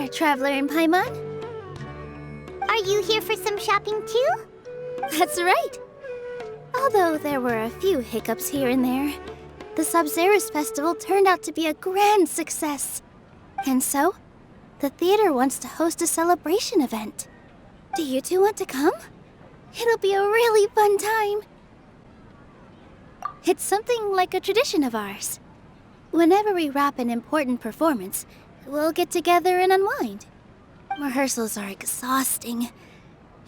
Traveler and Paimon. Are you here for some shopping too? That's right. Although there were a few hiccups here and there, the Sabzerus Festival turned out to be a grand success. And so, the theater wants to host a celebration event. Do you two want to come? It'll be a really fun time. It's something like a tradition of ours. Whenever we wrap an important performance, we'll get together and unwind. Rehearsals are exhausting.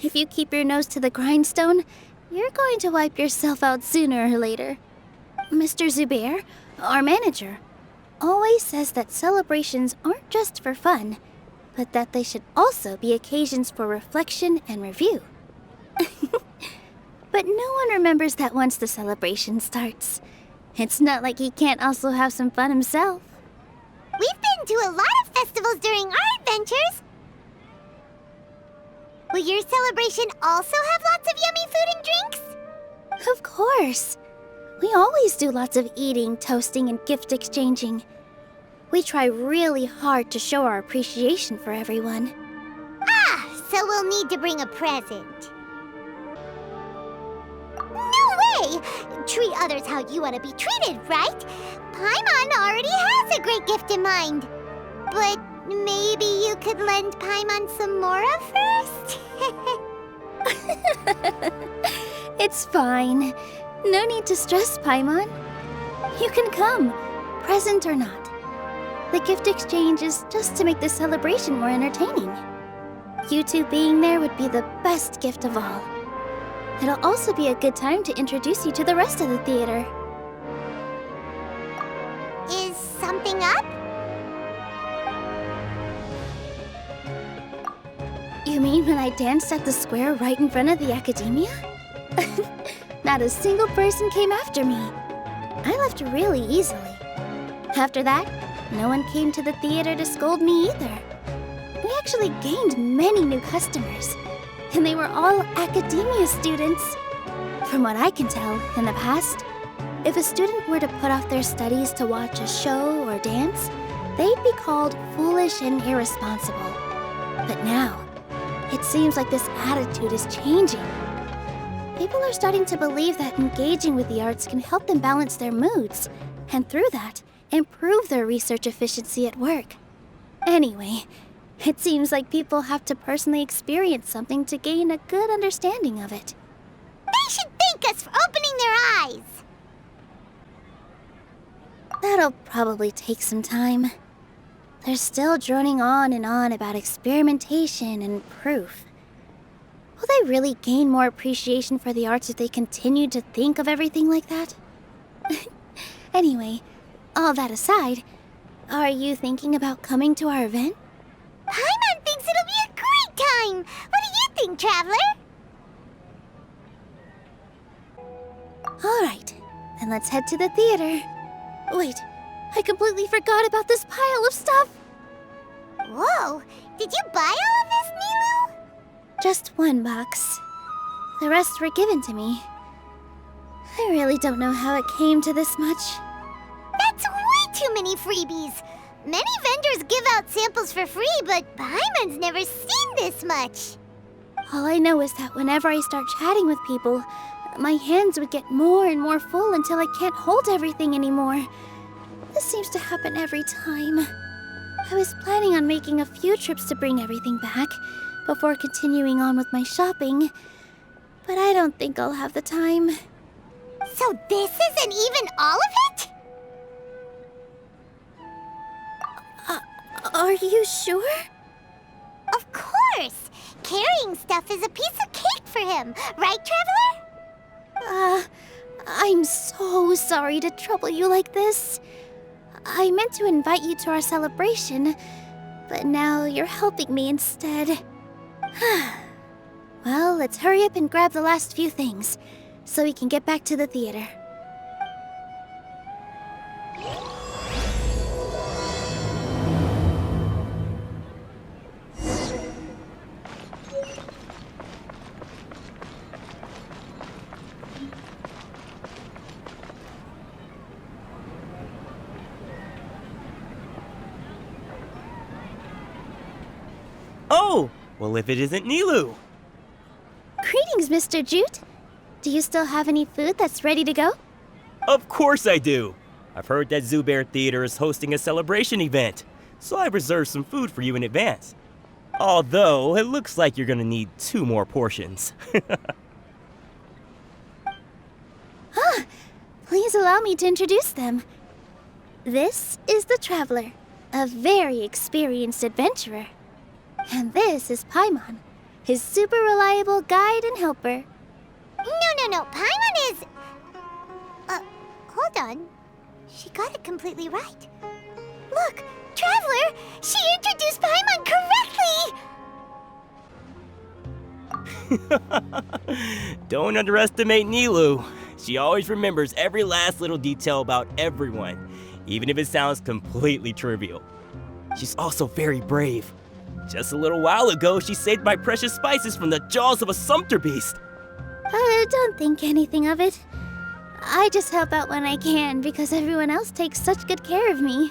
If you keep your nose to the grindstone, you're going to wipe yourself out sooner or later. Mr. Zubair, our manager, always says that celebrations aren't just for fun, but that they should also be occasions for reflection and review. But no one remembers that once the celebration starts. It's not like he can't also have some fun himself. We've been to a lot of festivals during our adventures. Will your celebration also have lots of yummy food and drinks? Of course. We always do lots of eating, toasting, and gift exchanging. We try really hard to show our appreciation for everyone. Ah, so we'll need to bring a present. No way! Treat others how you want to be treated, right? Paimon already has a great gift in mind. But maybe you could lend Paimon some more of hers? It's fine. No need to stress, Paimon. You can come, present or not. The gift exchange is just to make the celebration more entertaining. You two being there would be the best gift of all. It'll also be a good time to introduce you to the rest of the theater. Is something up? You mean when I danced at the square right in front of the academia? Not a single person came after me. I left really easily. After that, no one came to the theater to scold me either. We actually gained many new customers, and they were all academia students. From what I can tell, in the past, if a student were to put off their studies to watch a show or dance, they'd be called foolish and irresponsible. But now, it seems like this attitude is changing. People are starting to believe that engaging with the arts can help them balance their moods, and through that, improve their research efficiency at work. Anyway, it seems like people have to personally experience something to gain a good understanding of it. They should thank us for opening their eyes! That'll probably take some time. They're still droning on and on about experimentation and proof. Will they really gain more appreciation for the arts if they continue to think of everything like that? Anyway, all that aside, are you thinking about coming to our event? Paimon thinks it'll be a great time! What do you think, Traveler? Alright, then let's head to the theater. Wait, I completely forgot about this pile of stuff! Whoa! Did you buy all of this, Nilou? Just one box. The rest were given to me. I really don't know how it came to this much. That's way too many freebies! Many vendors give out samples for free, but Paimon's never seen this much. All I know is that whenever I start chatting with people, my hands would get more and more full until I can't hold everything anymore. This seems to happen every time. I was planning on making a few trips to bring everything back before continuing on with my shopping, but I don't think I'll have the time. So this isn't even all of it? Are you sure? Of course! Carrying stuff is a piece of cake for him, right, Traveler? I'm so sorry to trouble you like this. I meant to invite you to our celebration, but now you're helping me instead. Well, let's hurry up and grab the last few things, so we can get back to the theater. Well, if it isn't Nilou. Greetings, Mr. Jute. Do you still have any food that's ready to go? Of course I do. I've heard that Zubair Theater is hosting a celebration event, so I reserved some food for you in advance. Although, it looks like you're gonna need 2 more portions. Please allow me to introduce them. This is the Traveler, a very experienced adventurer. And this is Paimon, his super reliable guide and helper. No. Paimon is... hold on. She got it completely right. Look, Traveler! She introduced Paimon correctly! Don't underestimate Nilou. She always remembers every last little detail about everyone, even if it sounds completely trivial. She's also very brave. Just a little while ago, she saved my precious spices from the jaws of a sumpter beast. Don't think anything of it. I just help out when I can because everyone else takes such good care of me.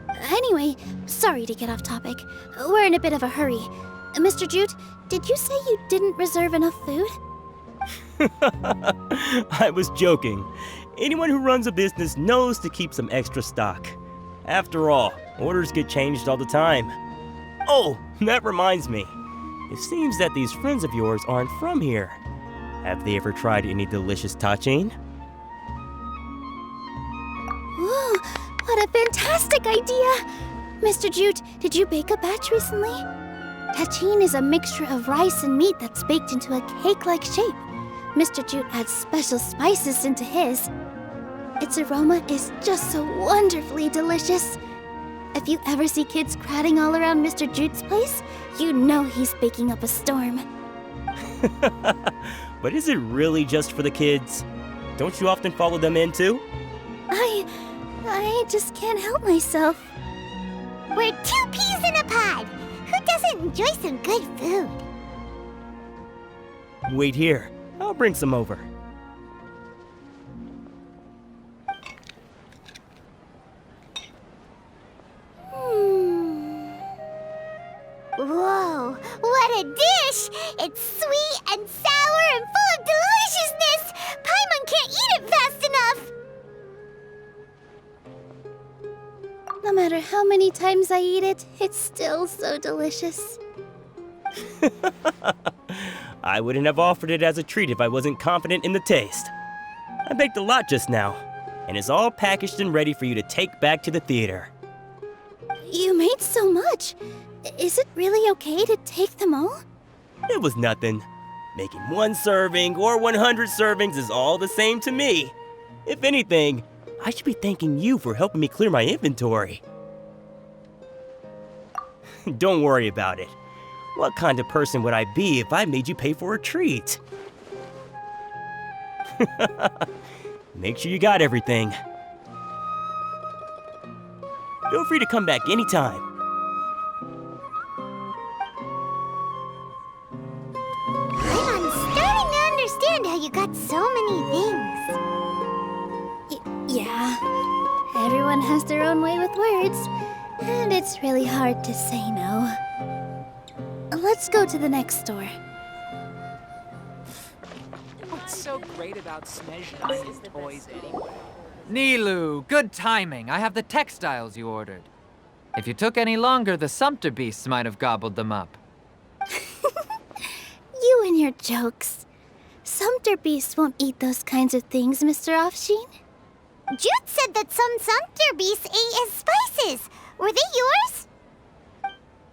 Anyway, sorry to get off topic. We're in a bit of a hurry. Mr. Jute, did you say you didn't reserve enough food? I was joking. Anyone who runs a business knows to keep some extra stock. After all, orders get changed all the time. Oh, that reminds me. It seems that these friends of yours aren't from here. Have they ever tried any delicious tachin? Ooh, what a fantastic idea! Mr. Jute, did you bake a batch recently? Tachin is a mixture of rice and meat that's baked into a cake-like shape. Mr. Jute adds special spices into his. Its aroma is just so wonderfully delicious. If you ever see kids crowding all around Mr. Jute's place, you know he's baking up a storm. But is it really just for the kids? Don't you often follow them in too? I just can't help myself. We're 2 peas in a pod! Who doesn't enjoy some good food? Wait here. I'll bring some over. Whoa, what a dish! It's sweet and sour and full of deliciousness! Paimon can't eat it fast enough! No matter how many times I eat it, it's still so delicious. I wouldn't have offered it as a treat if I wasn't confident in the taste. I baked a lot just now, and it's all packaged and ready for you to take back to the theater. You made so much. Is it really okay to take them all? It was nothing. Making 1 serving or 100 servings is all the same to me. If anything, I should be thanking you for helping me clear my inventory. Don't worry about it. What kind of person would I be if I made you pay for a treat? Make sure you got everything. Feel free to come back anytime. I'm starting to understand how you got so many things. Yeah. Everyone has their own way with words, and it's really hard to say no. Let's go to the next store. What's so great about Snezhnya's toys anyway? Nilou, good timing. I have the textiles you ordered. If you took any longer, the sumpter beasts might have gobbled them up. You and your jokes. Sumpter beasts won't eat those kinds of things, Mr. Offsheen. Jute said that some sumpter beasts ate his spices. Were they yours?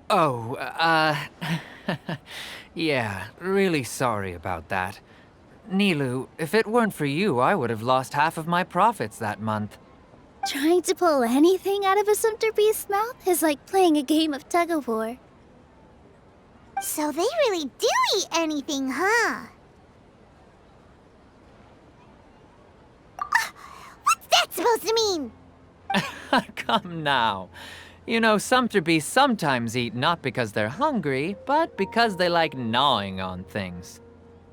Oh, yeah, really sorry about that. Nilou, if it weren't for you, I would have lost half of my profits that month. Trying to pull anything out of a sumpter beast's mouth is like playing a game of tug-of-war. So they really do eat anything, huh? What's that supposed to mean? Come now. You know, sumpter beasts sometimes eat not because they're hungry, but because they like gnawing on things.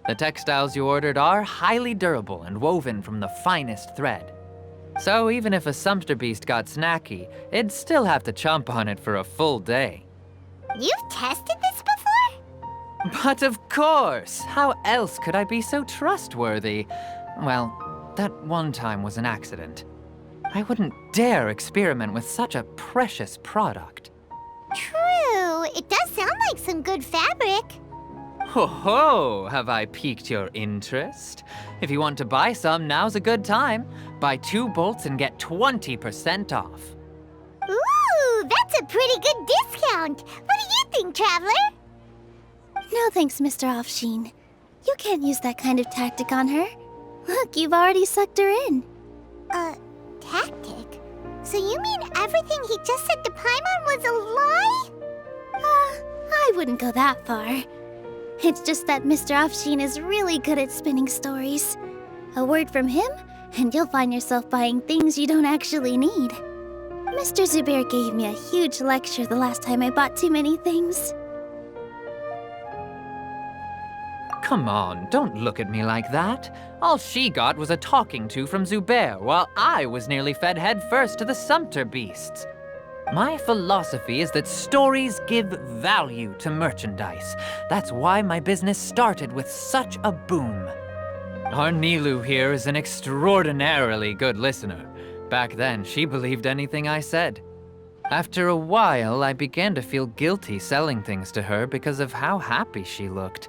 The textiles you ordered are highly durable and woven from the finest thread. So even if a sumpter beast got snacky, it'd still have to chomp on it for a full day. You've tested this before? But of course! How else could I be so trustworthy? Well, that one time was an accident. I wouldn't dare experiment with such a precious product. True, it does sound like some good fabric. Ho ho! Have I piqued your interest? If you want to buy some, now's a good time. Buy 2 bolts and get 20% off. Ooh, that's a pretty good discount. What do you think, Traveler? No thanks, Mr. Offsheen. You can't use that kind of tactic on her. Look, you've already sucked her in. Tactic? So you mean everything he just said to Paimon was a lie? I wouldn't go that far. It's just that Mr. Offsheen is really good at spinning stories. A word from him, and you'll find yourself buying things you don't actually need. Mr. Zubair gave me a huge lecture the last time I bought too many things. Come on, don't look at me like that. All she got was a talking to from Zubair, while I was nearly fed headfirst to the Sumpter beasts. My philosophy is that stories give value to merchandise. That's why my business started with such a boom. Our Nilou here is an extraordinarily good listener. Back then, she believed anything I said. After a while, I began to feel guilty selling things to her because of how happy she looked.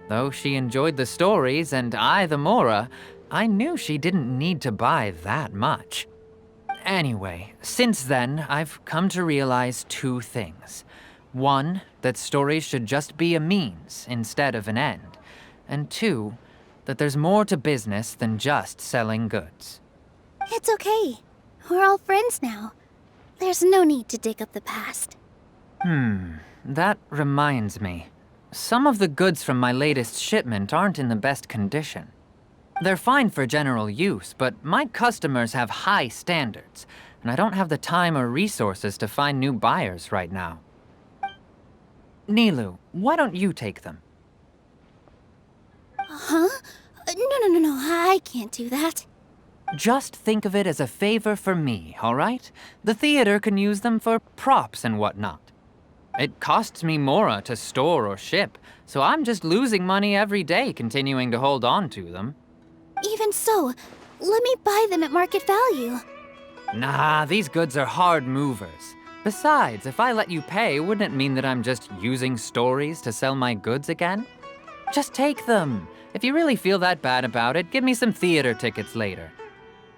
Though she enjoyed the stories and I the Mora, I knew she didn't need to buy that much. Anyway, since then, I've come to realize 2 things. 1, that stories should just be a means instead of an end. And 2, that there's more to business than just selling goods. It's okay. We're all friends now. There's no need to dig up the past. That reminds me. Some of the goods from my latest shipment aren't in the best condition. They're fine for general use, but my customers have high standards, and I don't have the time or resources to find new buyers right now. Nilou, why don't you take them? Huh? No, I can't do that. Just think of it as a favor for me, all right? The theater can use them for props and whatnot. It costs me Mora to store or ship, so I'm just losing money every day continuing to hold on to them. Even so, let me buy them at market value. Nah, these goods are hard movers. Besides, if I let you pay, wouldn't it mean that I'm just using stories to sell my goods again? Just take them. If you really feel that bad about it, give me some theater tickets later.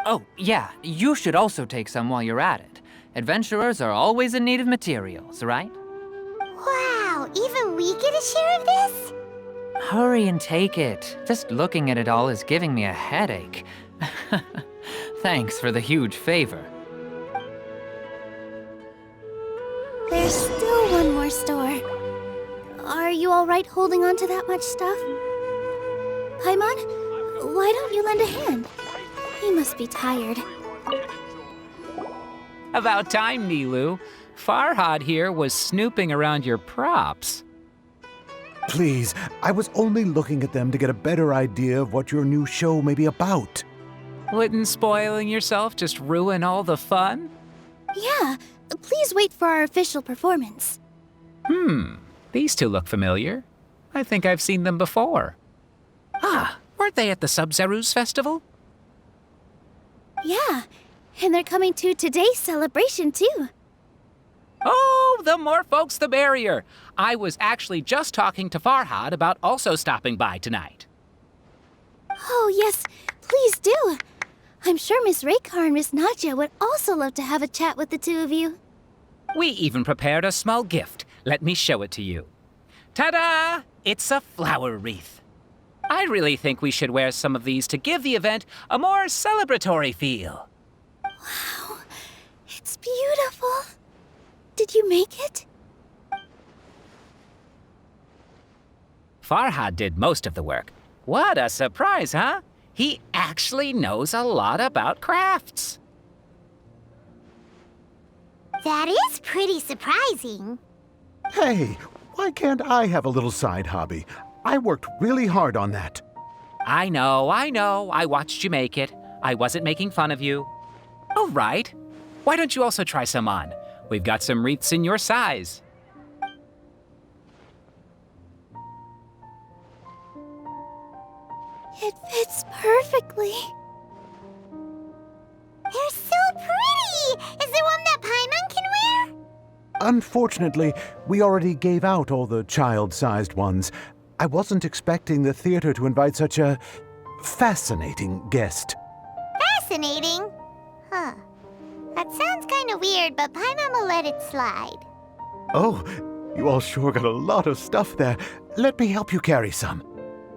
Oh, yeah, you should also take some while you're at it. Adventurers are always in need of materials, right? Wow, even we get a share of this? Hurry and take it. Just looking at it all is giving me a headache. Thanks for the huge favor. There's still one more store. Are you all right holding on to that much stuff? Paimon, why don't you lend a hand? He must be tired. About time, Nilou. Farhad here was snooping around your props. Please, I was only looking at them to get a better idea of what your new show may be about. Wouldn't spoiling yourself just ruin all the fun? Yeah, please wait for our official performance. These 2 look familiar. I think I've seen them before. Ah, weren't they at the Sub-Zerus festival? Yeah, and they're coming to today's celebration too. Oh, the more folks the merrier. I was actually just talking to Farhad about also stopping by tonight. Oh yes, please do. I'm sure Miss Raykar and Miss Nadja would also love to have a chat with the 2 of you. We even prepared a small gift. Let me show it to you. Ta-da! It's a flower wreath. I really think we should wear some of these to give the event a more celebratory feel. Wow, it's beautiful. Did you make it? Farhad did most of the work. What a surprise, huh? He actually knows a lot about crafts. That is pretty surprising. Hey, why can't I have a little side hobby? I worked really hard on that. I know. I watched you make it. I wasn't making fun of you. All right. Why don't you also try some on? We've got some wreaths in your size. It fits perfectly. They're so pretty! Is there one that Paimon can wear? Unfortunately, we already gave out all the child-sized ones. I wasn't expecting the theater to invite such a fascinating guest. Fascinating? Huh. That sounds kind of weird, but Paimon will let it slide. Oh, you all sure got a lot of stuff there. Let me help you carry some.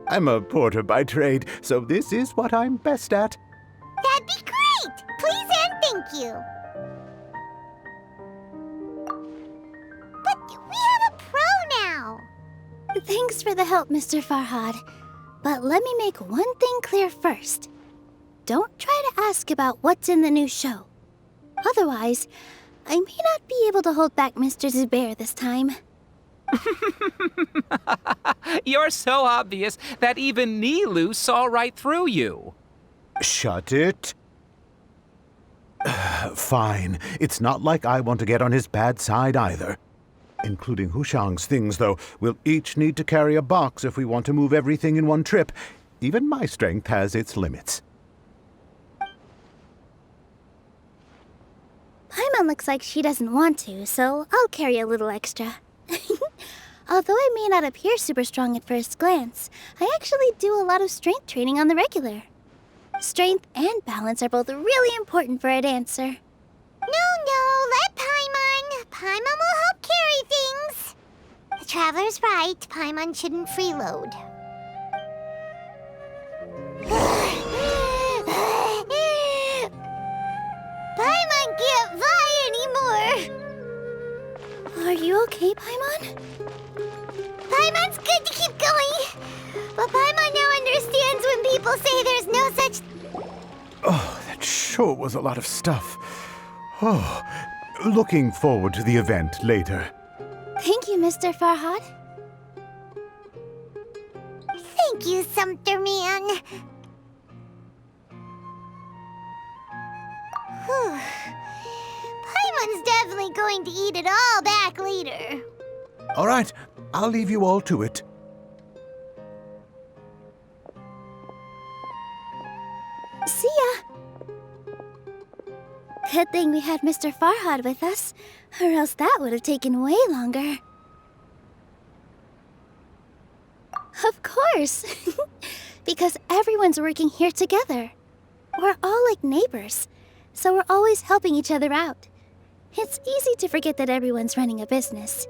I'm a porter by trade, so this is what I'm best at. That'd be great! Please and thank you. But we have a pro now. Thanks for the help, Mr. Farhad. But let me make one thing clear first. Don't try to ask about what's in the new show. Otherwise, I may not be able to hold back Mr. Zubair this time. You're so obvious that even Nilou saw right through you. Shut it. Fine. It's not like I want to get on his bad side either. Including Hushang's things, though. We'll each need to carry a box if we want to move everything in one trip. Even my strength has its limits. Paimon looks like she doesn't want to, so I'll carry a little extra. Although I may not appear super strong at first glance, I actually do a lot of strength training on the regular. Strength and balance are both really important for a dancer. No, let Paimon. Paimon will help carry things. The Traveler's right. Paimon shouldn't freeload. Paimon can't fly anymore. Are you okay, Paimon? Paimon's good to keep going. But Paimon now understands when people say there's no such... Oh, that sure was a lot of stuff. Oh, looking forward to the event later. Thank you, Mr. Farhad. Thank you, Sumpter Man. Whew. Paimon's definitely going to eat it all back later. All right, I'll leave you all to it. See ya! Good thing we had Mr. Farhad with us, or else that would have taken way longer. Of course! Because everyone's working here together. We're all like neighbors, so we're always helping each other out. It's easy to forget that everyone's running a business.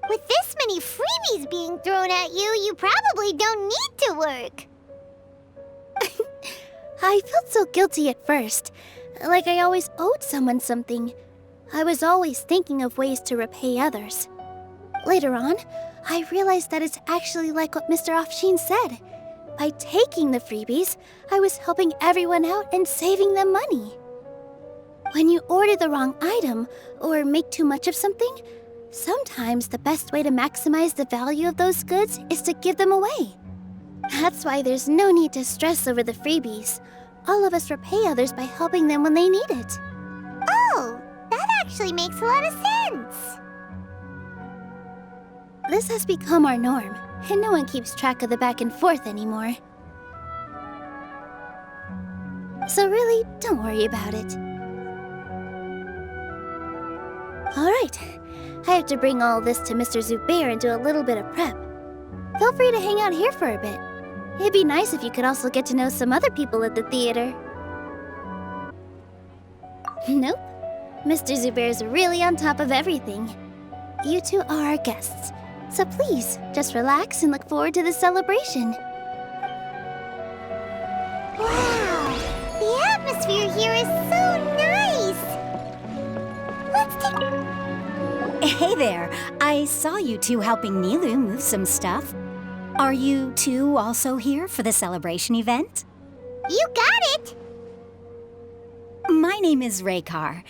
With this many freebies being thrown at you, you probably don't need to work. I felt so guilty at first, like I always owed someone something. I was always thinking of ways to repay others. Later on, I realized that it's actually like what Mr. Afshin said. By taking the freebies, I was helping everyone out and saving them money. When you order the wrong item or make too much of something, sometimes the best way to maximize the value of those goods is to give them away. That's why there's no need to stress over the freebies. All of us repay others by helping them when they need it. Oh, that actually makes a lot of sense. This has become our norm, and no one keeps track of the back and forth anymore. So really, don't worry about it. Alright, I have to bring all this to Mr. Zubair and do a little bit of prep. Feel free to hang out here for a bit. It'd be nice if you could also get to know some other people at the theater. Nope. Mr. Zubair's really on top of everything. You two are our guests, so please, just relax and look forward to the celebration. Wow, the atmosphere here is so nice. Let's take... Hey there, I saw you two helping Nilou move some stuff. Are you two also here for the celebration event? You got it! My name is Raykar.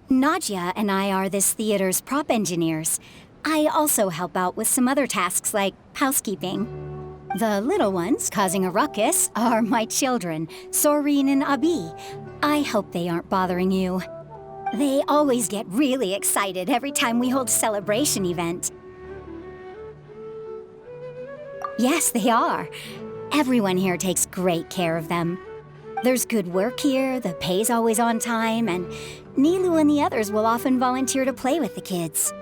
Nadia and I are this theater's prop engineers. I also help out with some other tasks like housekeeping. The little ones causing a ruckus are my children, Soreen and Abi. I hope they aren't bothering you. They always get really excited every time we hold a celebration event. Yes, they are. Everyone here takes great care of them. There's good work here, the pay's always on time, and Nilou and the others will often volunteer to play with the kids.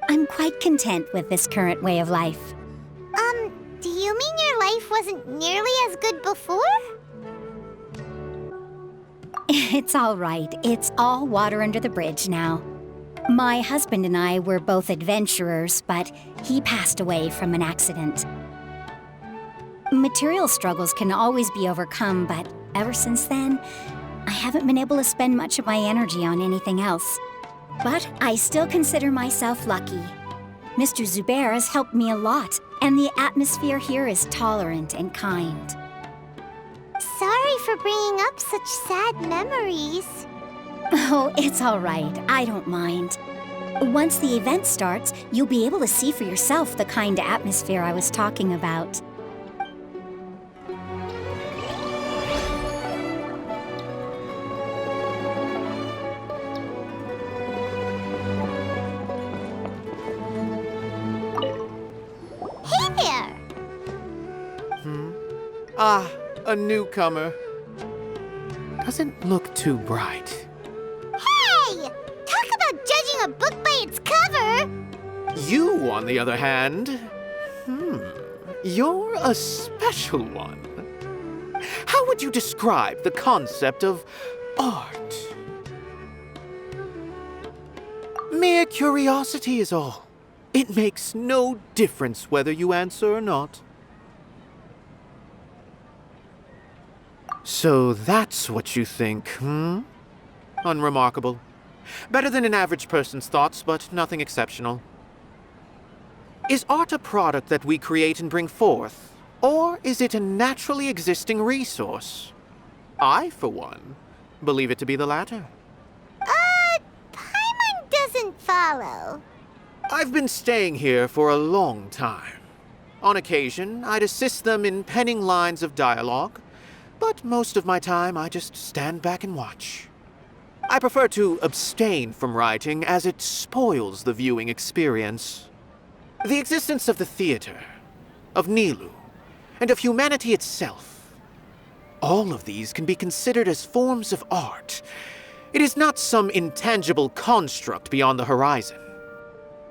I'm quite content with this current way of life. Do you mean your life wasn't nearly as good before? It's all right. It's all water under the bridge now. My husband and I were both adventurers, but he passed away from an accident. Material struggles can always be overcome, but ever since then, I haven't been able to spend much of my energy on anything else. But I still consider myself lucky. Mr. Zubair has helped me a lot, and the atmosphere here is tolerant and kind. Sorry for bringing up such sad memories. Oh, it's all right. I don't mind. Once the event starts, you'll be able to see for yourself the kind of atmosphere I was talking about. Hey there! Ah, a newcomer. Doesn't look too bright. Hey! Talk about judging a book by its cover! You, on the other hand, you're a special one. How would you describe the concept of art? Mere curiosity is all. It makes no difference whether you answer or not. So that's what you think, Unremarkable. Better than an average person's thoughts, but nothing exceptional. Is art a product that we create and bring forth, or is it a naturally existing resource? I, for one, believe it to be the latter. Paimon doesn't follow. I've been staying here for a long time. On occasion, I'd assist them in penning lines of dialogue, but most of my time I just stand back and watch. I prefer to abstain from writing as it spoils the viewing experience. The existence of the theater, of Nilou, and of humanity itself, all of these can be considered as forms of art. It is not some intangible construct beyond the horizon.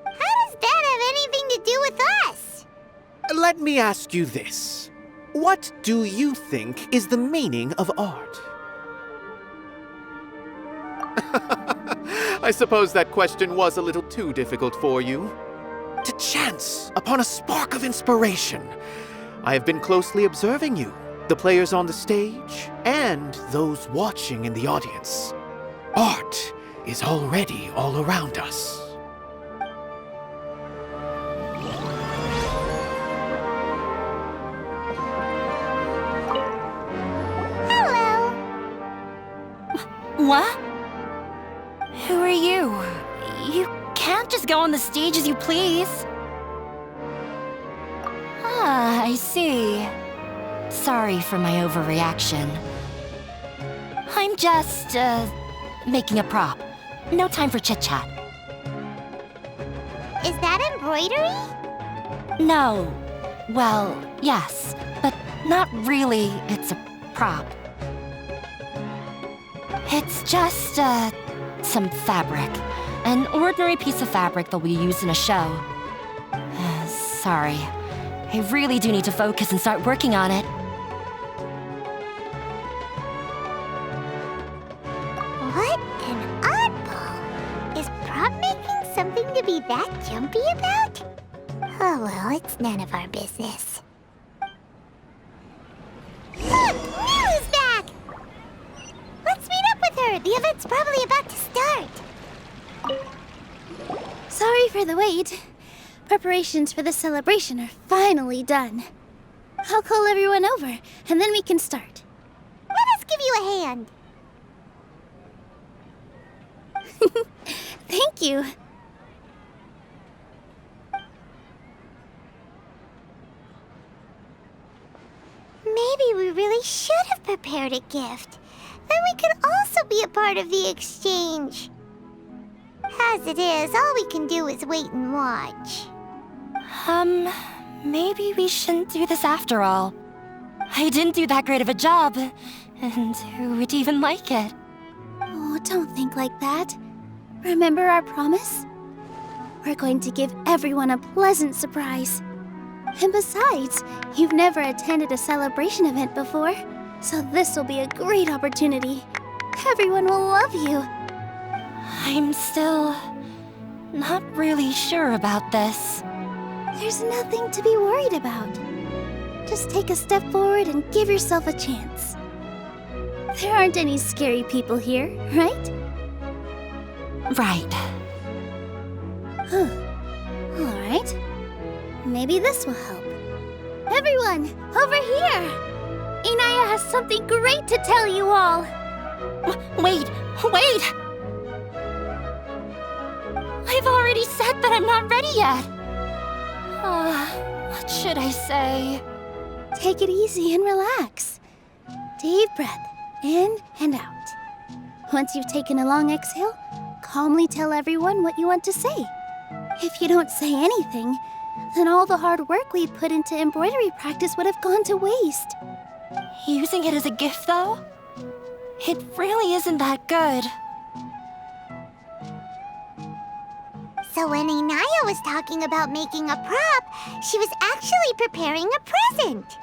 How does that have anything to do with us? Let me ask you this. What do you think is the meaning of art? I suppose that question was a little too difficult for you. To chance upon a spark of inspiration, I have been closely observing you, the players on the stage, and those watching in the audience. Art is already all around us. Hello. What? Who are you? You can't just go on the stage as you please. Ah, I see. Sorry for my overreaction. I'm just, making a prop. No time for chit-chat. Is that embroidery? No. Well, yes, but not really. It's a prop. It's just, some fabric. An ordinary piece of fabric that we use in a show. Sorry. I really do need to focus and start working on it. What an oddball! Is prop making something to be that jumpy about? Oh well, it's none of our business. Look! Nilou's back! Let's meet up with her! The event's probably about to start! Sorry for the wait. Preparations for the celebration are finally done. I'll call everyone over, and then we can start. Let us give you a hand! Thank you. Maybe we really should have prepared a gift. Then we could also be a part of the exchange. As it is, all we can do is wait and watch. Maybe we shouldn't do this after all. I didn't do that great of a job. And who would even like it? Oh, don't think like that. Remember our promise? We're going to give everyone a pleasant surprise. And besides, you've never attended a celebration event before, so this will be a great opportunity. Everyone will love you. I'm still not really sure about this. There's nothing to be worried about. Just take a step forward and give yourself a chance. There aren't any scary people here, right? Right. Huh. All right. Maybe this will help. Everyone, over here! Inaya has something great to tell you all. Wait! I've already said that I'm not ready yet. What should I say? Take it easy and relax. Deep breath, in and out. Once you've taken a long exhale, calmly tell everyone what you want to say. If you don't say anything, then all the hard work we put into embroidery practice would have gone to waste. Using it as a gift, though? It really isn't that good. So when Inaya was talking about making a prop, she was actually preparing a present.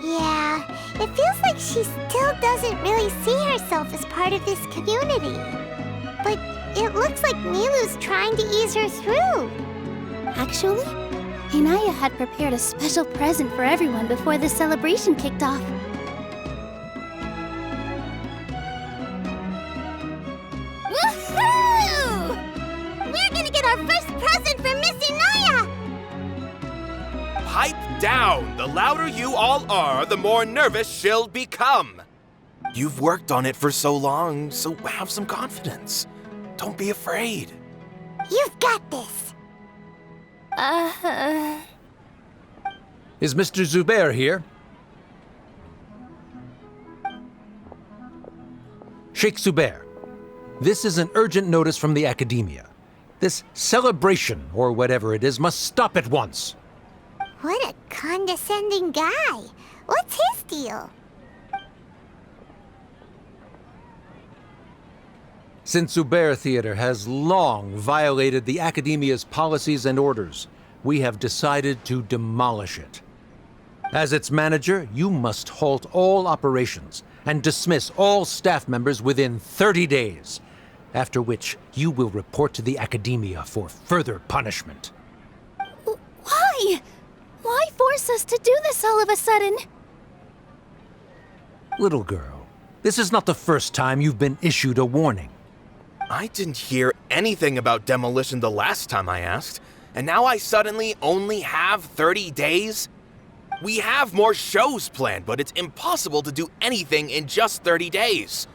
Yeah, it feels like she still doesn't really see herself as part of this community. But it looks like Nilou's trying to ease her through. Actually, Inaya had prepared a special present for everyone before the celebration kicked off. Woohoo! We're gonna get our first present from Miss Inaya! Pipe down! The louder you all are, the more nervous she'll become. You've worked on it for so long, so have some confidence. Don't be afraid. You've got this. Is Mr. Zubair here? Sheikh Zubair, this is an urgent notice from the Academia. This celebration, or whatever it is, must stop at once. What a condescending guy. What's his deal? Since Zubair Theater has long violated the Academia's policies and orders, we have decided to demolish it. As its manager, you must halt all operations and dismiss all staff members within 30 days, after which you will report to the Academia for further punishment. Why? Why force us to do this all of a sudden? Little girl, this is not the first time you've been issued a warning. I didn't hear anything about demolition the last time I asked, and now I suddenly only have 30 days? We have more shows planned, but it's impossible to do anything in just 30 days.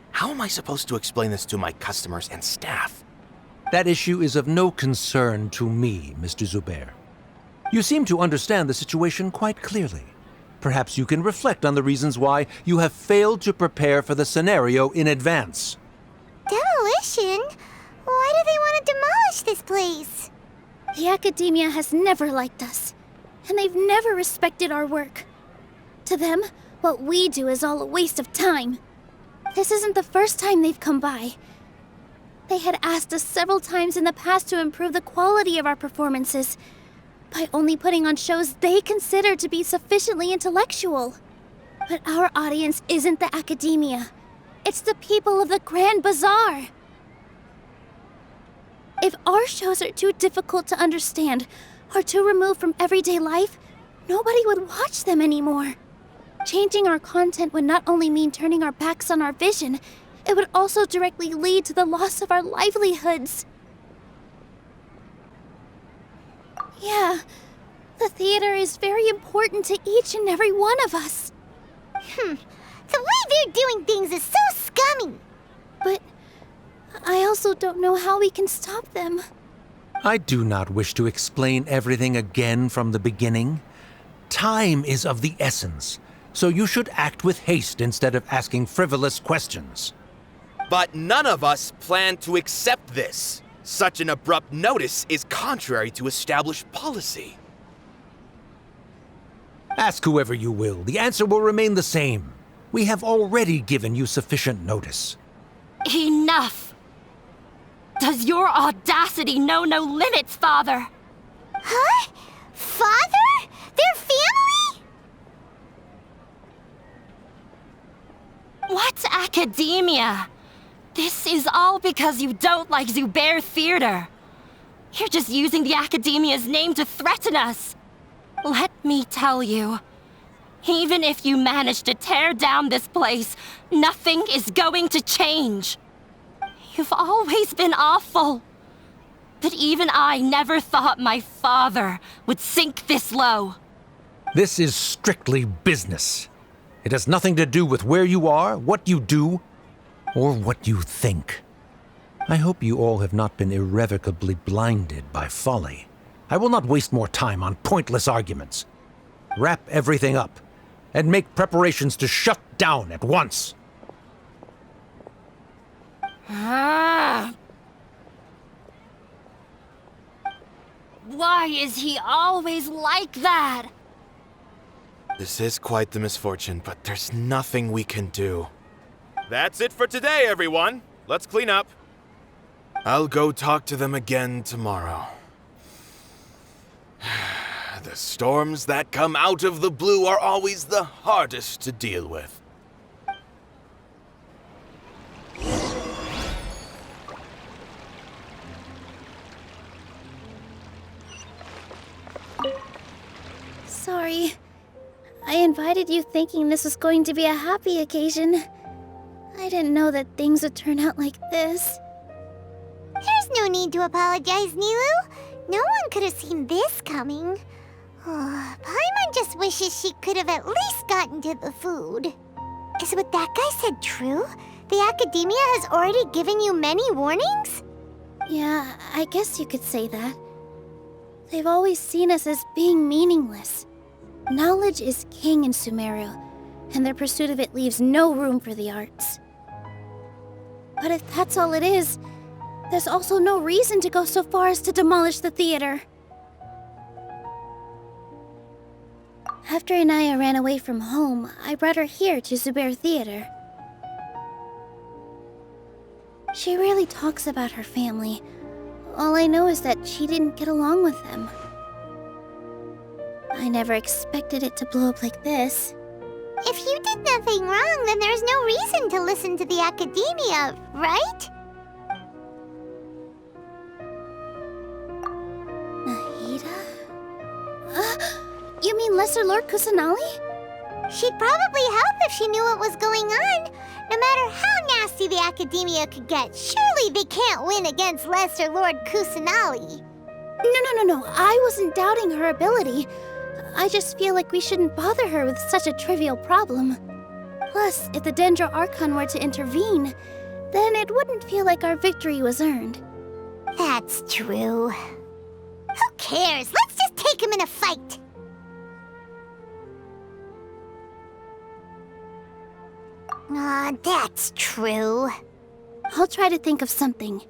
How am I supposed to explain this to my customers and staff? That issue is of no concern to me, Mr. Zubair. You seem to understand the situation quite clearly. Perhaps you can reflect on the reasons why you have failed to prepare for the scenario in advance. Demolition? Why do they want to demolish this place? The Academia has never liked us, and they've never respected our work. To them, what we do is all a waste of time. This isn't the first time they've come by. They had asked us several times in the past to improve the quality of our performances by only putting on shows they consider to be sufficiently intellectual. But our audience isn't the Academia. It's the people of the Grand Bazaar. If our shows are too difficult to understand or too removed from everyday life, nobody would watch them anymore. Changing our content would not only mean turning our backs on our vision, it would also directly lead to the loss of our livelihoods. Yeah, the theater is very important to each and every one of us. The way they're doing things is so scummy. But I also don't know how we can stop them. I do not wish to explain everything again from the beginning. Time is of the essence, so you should act with haste instead of asking frivolous questions. But none of us plan to accept this. Such an abrupt notice is contrary to established policy. Ask whoever you will. The answer will remain the same. We have already given you sufficient notice. Enough! Does your audacity know no limits, Father? Huh? Father? Their family? What's academia? This is all because you don't like Zubair Theater. You're just using the Academia's name to threaten us. Let me tell you, even if you manage to tear down this place, nothing is going to change. You've always been awful. But even I never thought my father would sink this low. This is strictly business. It has nothing to do with where you are, what you do, or what you think. I hope you all have not been irrevocably blinded by folly. I will not waste more time on pointless arguments. Wrap everything up, and make preparations to shut down at once. Why is he always like that? This is quite the misfortune, but there's nothing we can do. That's it for today, everyone. Let's clean up. I'll go talk to them again tomorrow. The storms that come out of the blue are always the hardest to deal with. Sorry. I invited you thinking this was going to be a happy occasion. I didn't know that things would turn out like this. There's no need to apologize, Nilou. No one could have seen this coming. Oh, Paimon just wishes she could have at least gotten to the food. Is what that guy said true? The Academia has already given you many warnings? Yeah, I guess you could say that. They've always seen us as being meaningless. Knowledge is king in Sumeru, and their pursuit of it leaves no room for the arts. But if that's all it is, there's also no reason to go so far as to demolish the theater. After Inaya ran away from home, I brought her here to Zubair Theater. She rarely talks about her family. All I know is that she didn't get along with them. I never expected it to blow up like this. If you did nothing wrong, then there's no reason to listen to the Academia, right? Nahida? You mean Lesser Lord Kusanali? She'd probably help if she knew what was going on. No matter how nasty the Academia could get, surely they can't win against Lesser Lord Kusanali. No. I wasn't doubting her ability. I just feel like we shouldn't bother her with such a trivial problem. Plus, if the Dendro Archon were to intervene, then it wouldn't feel like our victory was earned. That's true. Who cares? Let's just take him in a fight. That's true. I'll try to think of something.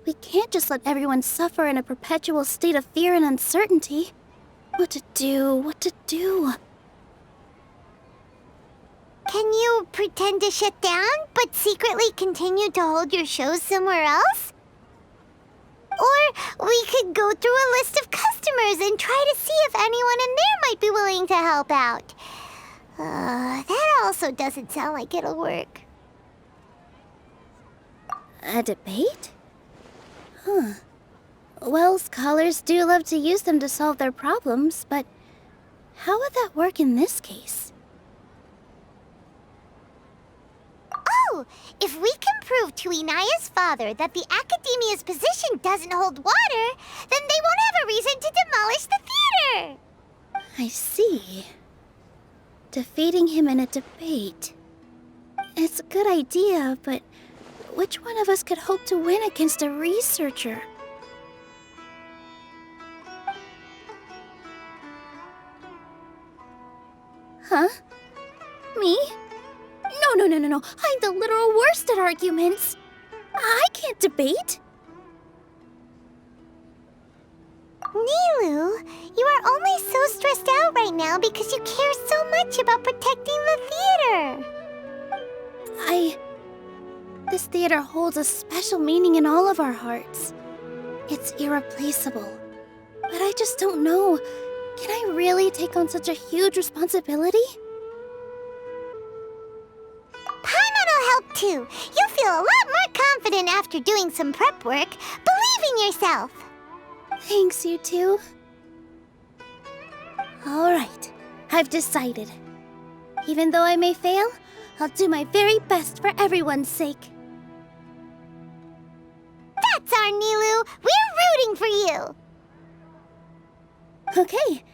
We can't just let everyone suffer in a perpetual state of fear and uncertainty. What to do? Can you pretend to shut down, but secretly continue to hold your shows somewhere else? Or we could go through a list of customers and try to see if anyone in there might be willing to help out. That also doesn't sound like it'll work. A debate? Huh. Well, scholars do love to use them to solve their problems, but how would that work in this case? Oh, if we can prove to Inaya's father that the Academia's position doesn't hold water, then they won't have a reason to demolish the theater! I see. Defeating him in a debate. It's a good idea, but which one of us could hope to win against a researcher? Huh? Me? No. I'm the literal worst at arguments. I can't debate. Nilou, you are only so stressed out right now because you care so much about protecting the theater. This theater holds a special meaning in all of our hearts. It's irreplaceable. But I just don't know. Can I really take on such a huge responsibility? Paimon will help too. You'll feel a lot more confident after doing some prep work. Believe in yourself. Thanks, you two. Alright, I've decided. Even though I may fail, I'll do my very best for everyone's sake. That's our Nilou. We're rooting for you. Okay,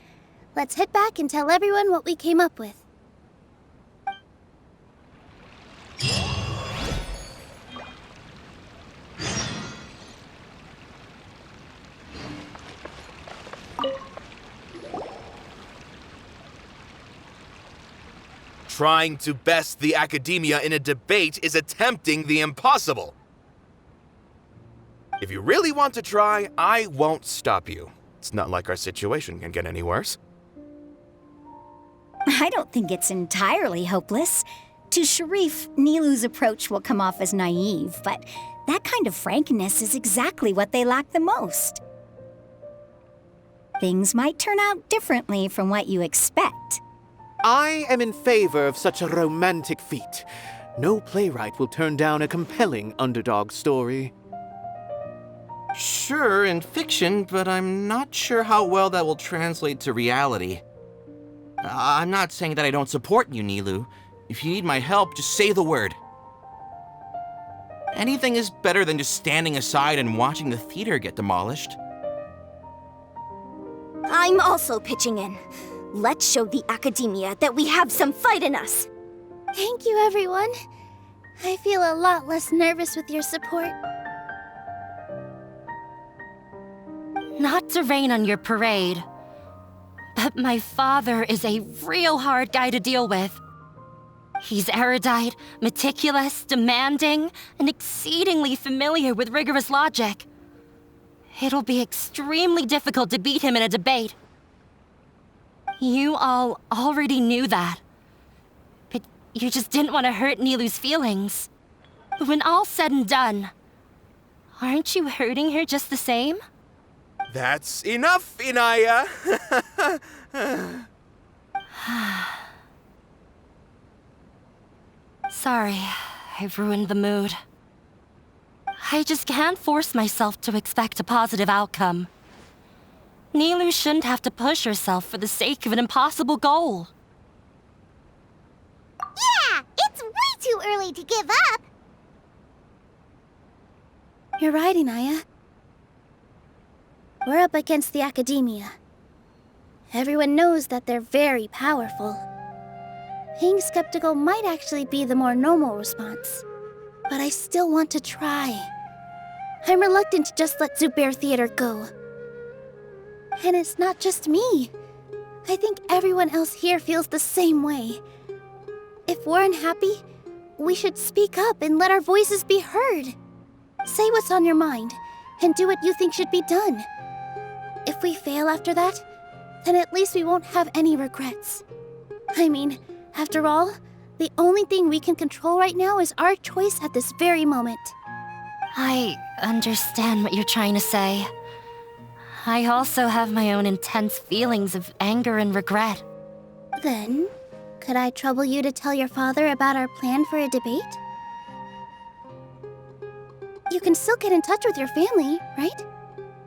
let's head back and tell everyone what we came up with. Trying to best the academia in a debate is attempting the impossible. If you really want to try, I won't stop you. It's not like our situation can get any worse. I don't think it's entirely hopeless. To Sharif, Nilou's approach will come off as naive, but that kind of frankness is exactly what they lack the most. Things might turn out differently from what you expect. I am in favor of such a romantic feat. No playwright will turn down a compelling underdog story. Sure, in fiction, but I'm not sure how well that will translate to reality. I'm not saying that I don't support you, Nilou. If you need my help, just say the word. Anything is better than just standing aside and watching the theater get demolished. I'm also pitching in. Let's show the academia that we have some fight in us. Thank you, everyone. I feel a lot less nervous with your support. Not to rain on your parade, but my father is a real hard guy to deal with. He's erudite, meticulous, demanding, and exceedingly familiar with rigorous logic. It'll be extremely difficult to beat him in a debate. You all already knew that, but you just didn't want to hurt Nilou's feelings. But when all's said and done, aren't you hurting her just the same? That's enough, Inaya! Sorry, I've ruined the mood. I just can't force myself to expect a positive outcome. Nilou shouldn't have to push herself for the sake of an impossible goal. Yeah, it's way too early to give up. You're right, Inaya. We're up against the academia. Everyone knows that they're very powerful. Being skeptical might actually be the more normal response. But I still want to try. I'm reluctant to just let Zubair Theater go. And it's not just me. I think everyone else here feels the same way. If we're unhappy, we should speak up and let our voices be heard. Say what's on your mind, and do what you think should be done. If we fail after that, then at least we won't have any regrets. I mean, after all, the only thing we can control right now is our choice at this very moment. I understand what you're trying to say. I also have my own intense feelings of anger and regret. Then, could I trouble you to tell your father about our plan for a debate? You can still get in touch with your family, right?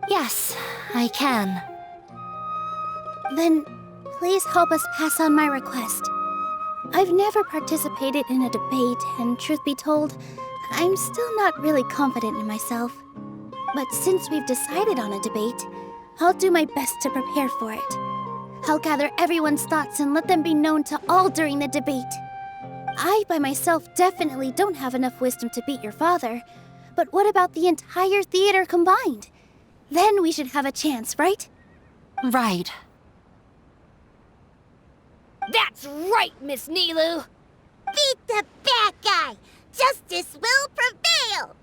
Yes, I can. Then, please help us pass on my request. I've never participated in a debate, and truth be told, I'm still not really confident in myself. But since we've decided on a debate, I'll do my best to prepare for it. I'll gather everyone's thoughts and let them be known to all during the debate. I, by myself, definitely don't have enough wisdom to beat your father. But what about the entire theater combined? Then we should have a chance, right? Right. That's right, Miss Nilou! Beat the bad guy! Justice will prevail!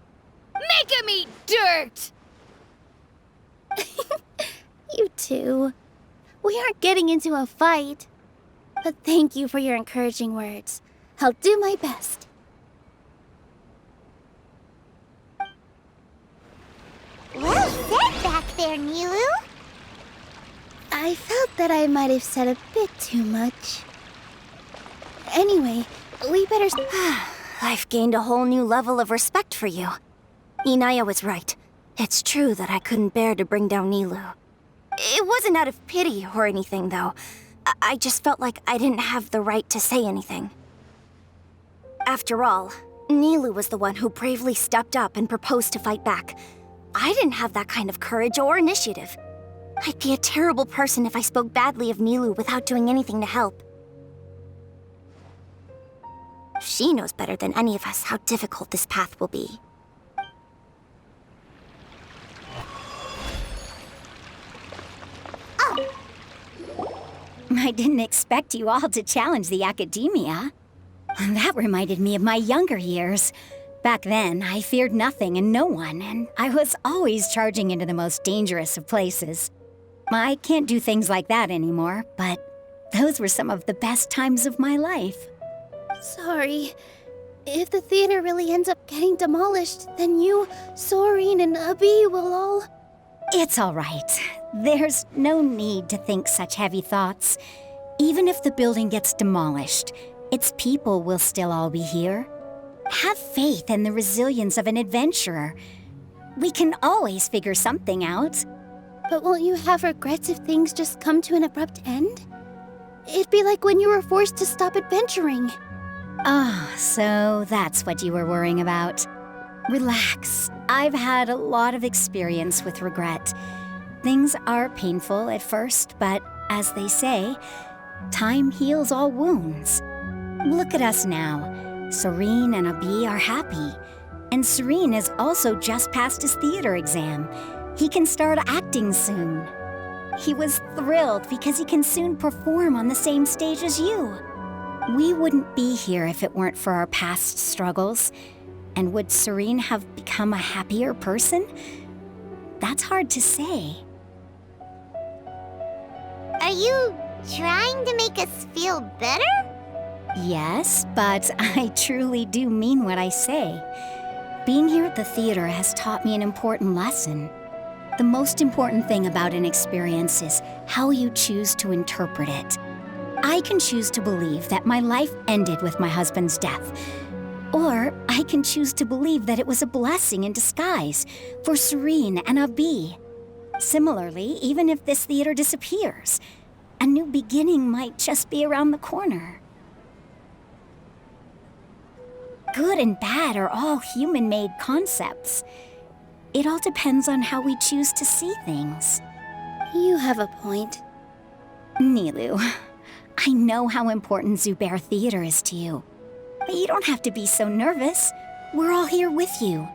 Make him eat dirt! You too. We aren't getting into a fight. But thank you for your encouraging words. I'll do my best. Well said back there, Nilou. I felt that I might have said a bit too much. Anyway, we better... I've gained a whole new level of respect for you. Inaya was right. It's true that I couldn't bear to bring down Nilou. It wasn't out of pity or anything, though. I just felt like I didn't have the right to say anything. After all, Nilou was the one who bravely stepped up and proposed to fight back. I didn't have that kind of courage or initiative. I'd be a terrible person if I spoke badly of Nilou without doing anything to help. She knows better than any of us how difficult this path will be. I didn't expect you all to challenge the academia. That reminded me of my younger years. Back then, I feared nothing and no one, and I was always charging into the most dangerous of places. I can't do things like that anymore, but those were some of the best times of my life. Sorry. If the theater really ends up getting demolished, then you, Soren, and Abi will all... It's all right. There's no need to think such heavy thoughts. Even if the building gets demolished, its people will still all be here. Have faith in the resilience of an adventurer. We can always figure something out. But won't you have regrets if things just come to an abrupt end? It'd be like when you were forced to stop adventuring. Ah, so that's what you were worrying about. Relax. I've had a lot of experience with regret. Things are painful at first, but as they say, time heals all wounds. Look at us now. Soren and Abi are happy. And Soren has also just passed his theater exam. He can start acting soon. He was thrilled because he can soon perform on the same stage as you. We wouldn't be here if it weren't for our past struggles. And would Soren have become a happier person? That's hard to say. Are you trying to make us feel better? Yes, but I truly do mean what I say. Being here at the theater has taught me an important lesson. The most important thing about an experience is how you choose to interpret it. I can choose to believe that my life ended with my husband's death. Or I can choose to believe that it was a blessing in disguise for Soren and Abi. Similarly, even if this theater disappears, a new beginning might just be around the corner. Good and bad are all human-made concepts. It all depends on how we choose to see things. You have a point. Nilou, I know how important Zubair Theater is to you. But you don't have to be so nervous. We're all here with you.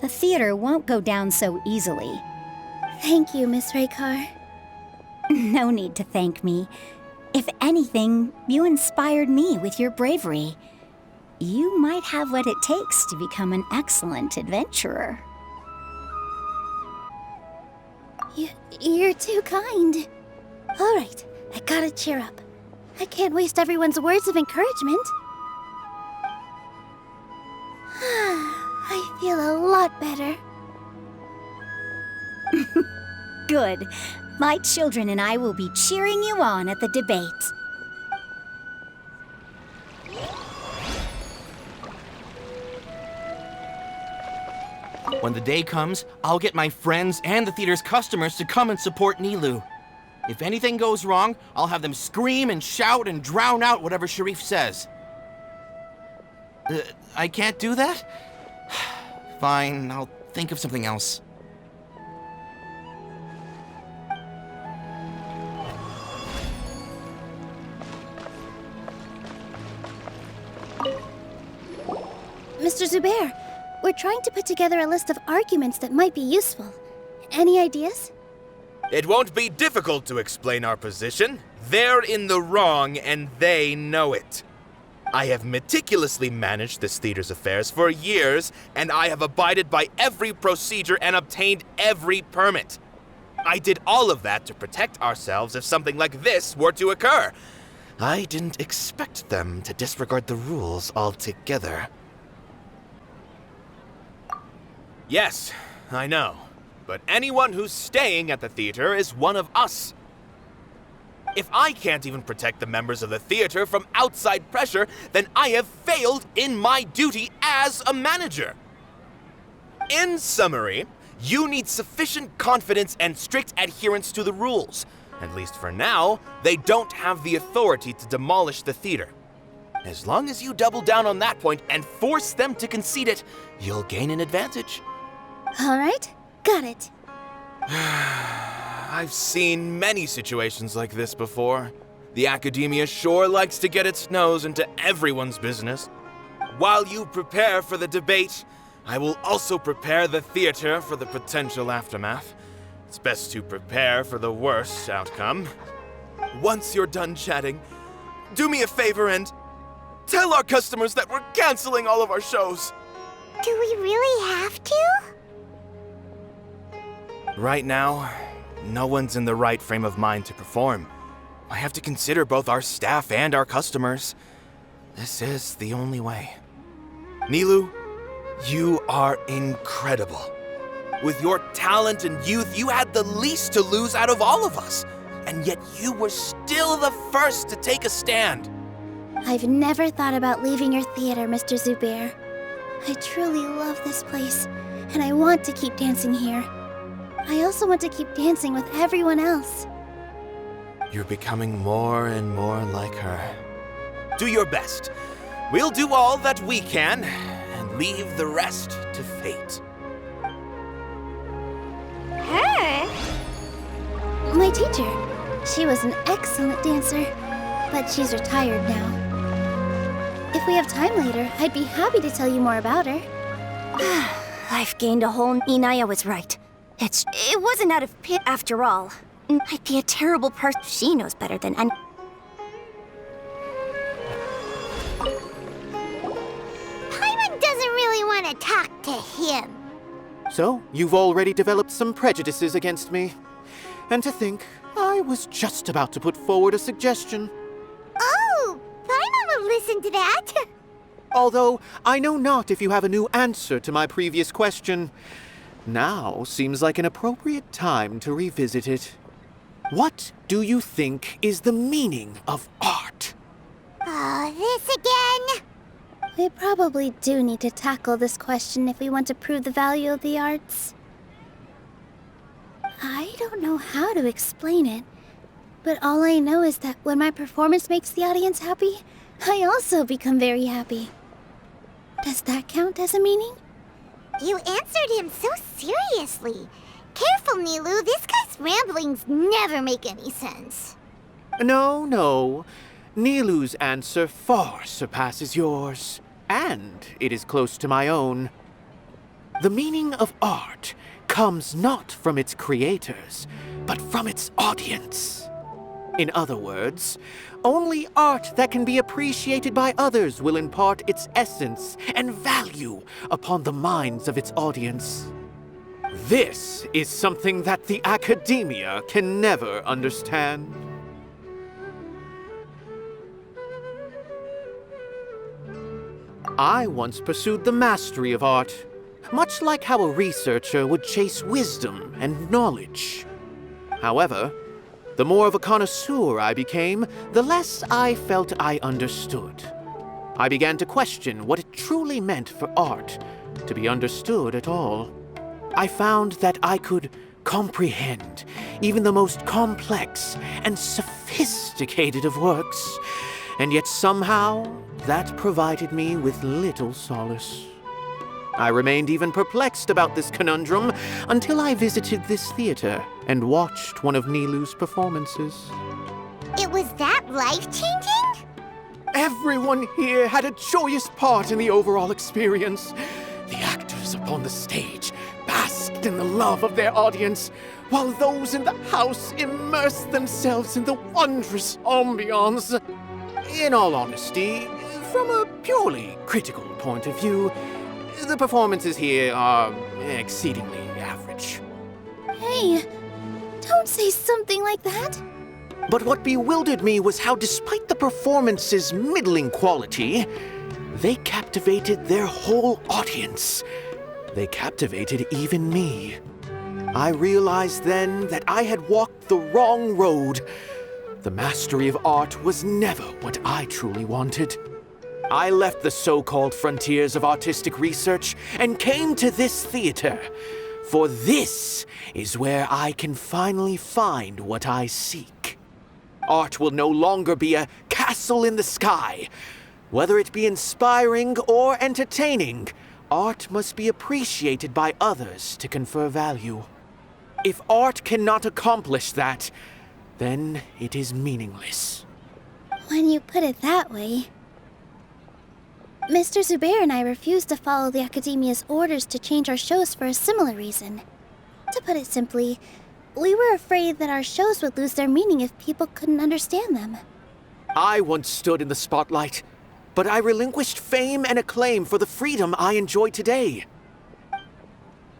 The theater won't go down so easily. Thank you, Miss Raykar. No need to thank me. If anything, you inspired me with your bravery. You might have what it takes to become an excellent adventurer. You're too kind. All right, I gotta cheer up. I can't waste everyone's words of encouragement. I feel a lot better. Good. My children and I will be cheering you on at the debate. When the day comes, I'll get my friends and the theater's customers to come and support Nilou. If anything goes wrong, I'll have them scream and shout and drown out whatever Sharif says. I can't do that? Fine, I'll think of something else. Mr. Zubair, we're trying to put together a list of arguments that might be useful. Any ideas? It won't be difficult to explain our position. They're in the wrong, and they know it. I have meticulously managed this theater's affairs for years, and I have abided by every procedure and obtained every permit. I did all of that to protect ourselves if something like this were to occur. I didn't expect them to disregard the rules altogether. Yes, I know. But anyone who's staying at the theater is one of us. If I can't even protect the members of the theater from outside pressure, then I have failed in my duty as a manager. In summary, you need sufficient confidence and strict adherence to the rules. At least for now, they don't have the authority to demolish the theater. As long as you double down on that point and force them to concede it, you'll gain an advantage. All right, got it. I've seen many situations like this before. The academia sure likes to get its nose into everyone's business. While you prepare for the debate, I will also prepare the theater for the potential aftermath. It's best to prepare for the worst outcome. Once you're done chatting, do me a favor and tell our customers that we're canceling all of our shows. Do we really have to? Right now, no one's in the right frame of mind to perform. I have to consider both our staff and our customers. This is the only way. Nilou, you are incredible. With your talent and youth, you had the least to lose out of all of us. And yet you were still the first to take a stand. I've never thought about leaving your theater, Mr. Zubair. I truly love this place, and I want to keep dancing here. I also want to keep dancing with everyone else. You're becoming more and more like her. Do your best. We'll do all that we can, and leave the rest to fate. Her? My teacher. She was an excellent dancer, but she's retired now. If we have time later, I'd be happy to tell you more about her. I've gained a whole... Inaya was right. It wasn't out of pit after all. I'd be a terrible person. She knows better than any... Paimon doesn't really want to talk to him. So, you've already developed some prejudices against me. And to think, I was just about to put forward a suggestion. Oh, Paimon will listen to that. Although, I know not if you have a new answer to my previous question. Now seems like an appropriate time to revisit it. What do you think is the meaning of art? Oh, this again? We probably do need to tackle this question if we want to prove the value of the arts. I don't know how to explain it, but all I know is that when my performance makes the audience happy, I also become very happy. Does that count as a meaning? You answered him so seriously. Careful, Nilou. This guy's ramblings never make any sense. No. Nilou's answer far surpasses yours, and it is close to my own. The meaning of art comes not from its creators, but from its audience. In other words, only art that can be appreciated by others will impart its essence and value upon the minds of its audience. This is something that the academia can never understand. I once pursued the mastery of art, much like how a researcher would chase wisdom and knowledge. However, the more of a connoisseur I became, the less I felt I understood. I began to question what it truly meant for art to be understood at all. I found that I could comprehend even the most complex and sophisticated of works, and yet somehow that provided me with little solace. I remained even perplexed about this conundrum until I visited this theater and watched one of Nilou's performances. It was that life-changing? Everyone here had a joyous part in the overall experience. The actors upon the stage basked in the love of their audience, while those in the house immersed themselves in the wondrous ambiance. In all honesty, from a purely critical point of view, the performances here are exceedingly average. Hey, Don't say something like that. But what bewildered me was how, despite the performance's middling quality, they captivated their whole audience. They captivated even me. I realized then that I had walked the wrong road. The mastery of art was never what I truly wanted. I left the so-called frontiers of artistic research and came to this theater. For this is where I can finally find what I seek. Art will no longer be a castle in the sky. Whether it be inspiring or entertaining, art must be appreciated by others to confer value. If art cannot accomplish that, then it is meaningless. When you put it that way... Mr. Zubair and I refused to follow the Academia's orders to change our shows for a similar reason. To put it simply, we were afraid that our shows would lose their meaning if people couldn't understand them. I once stood in the spotlight, but I relinquished fame and acclaim for the freedom I enjoy today.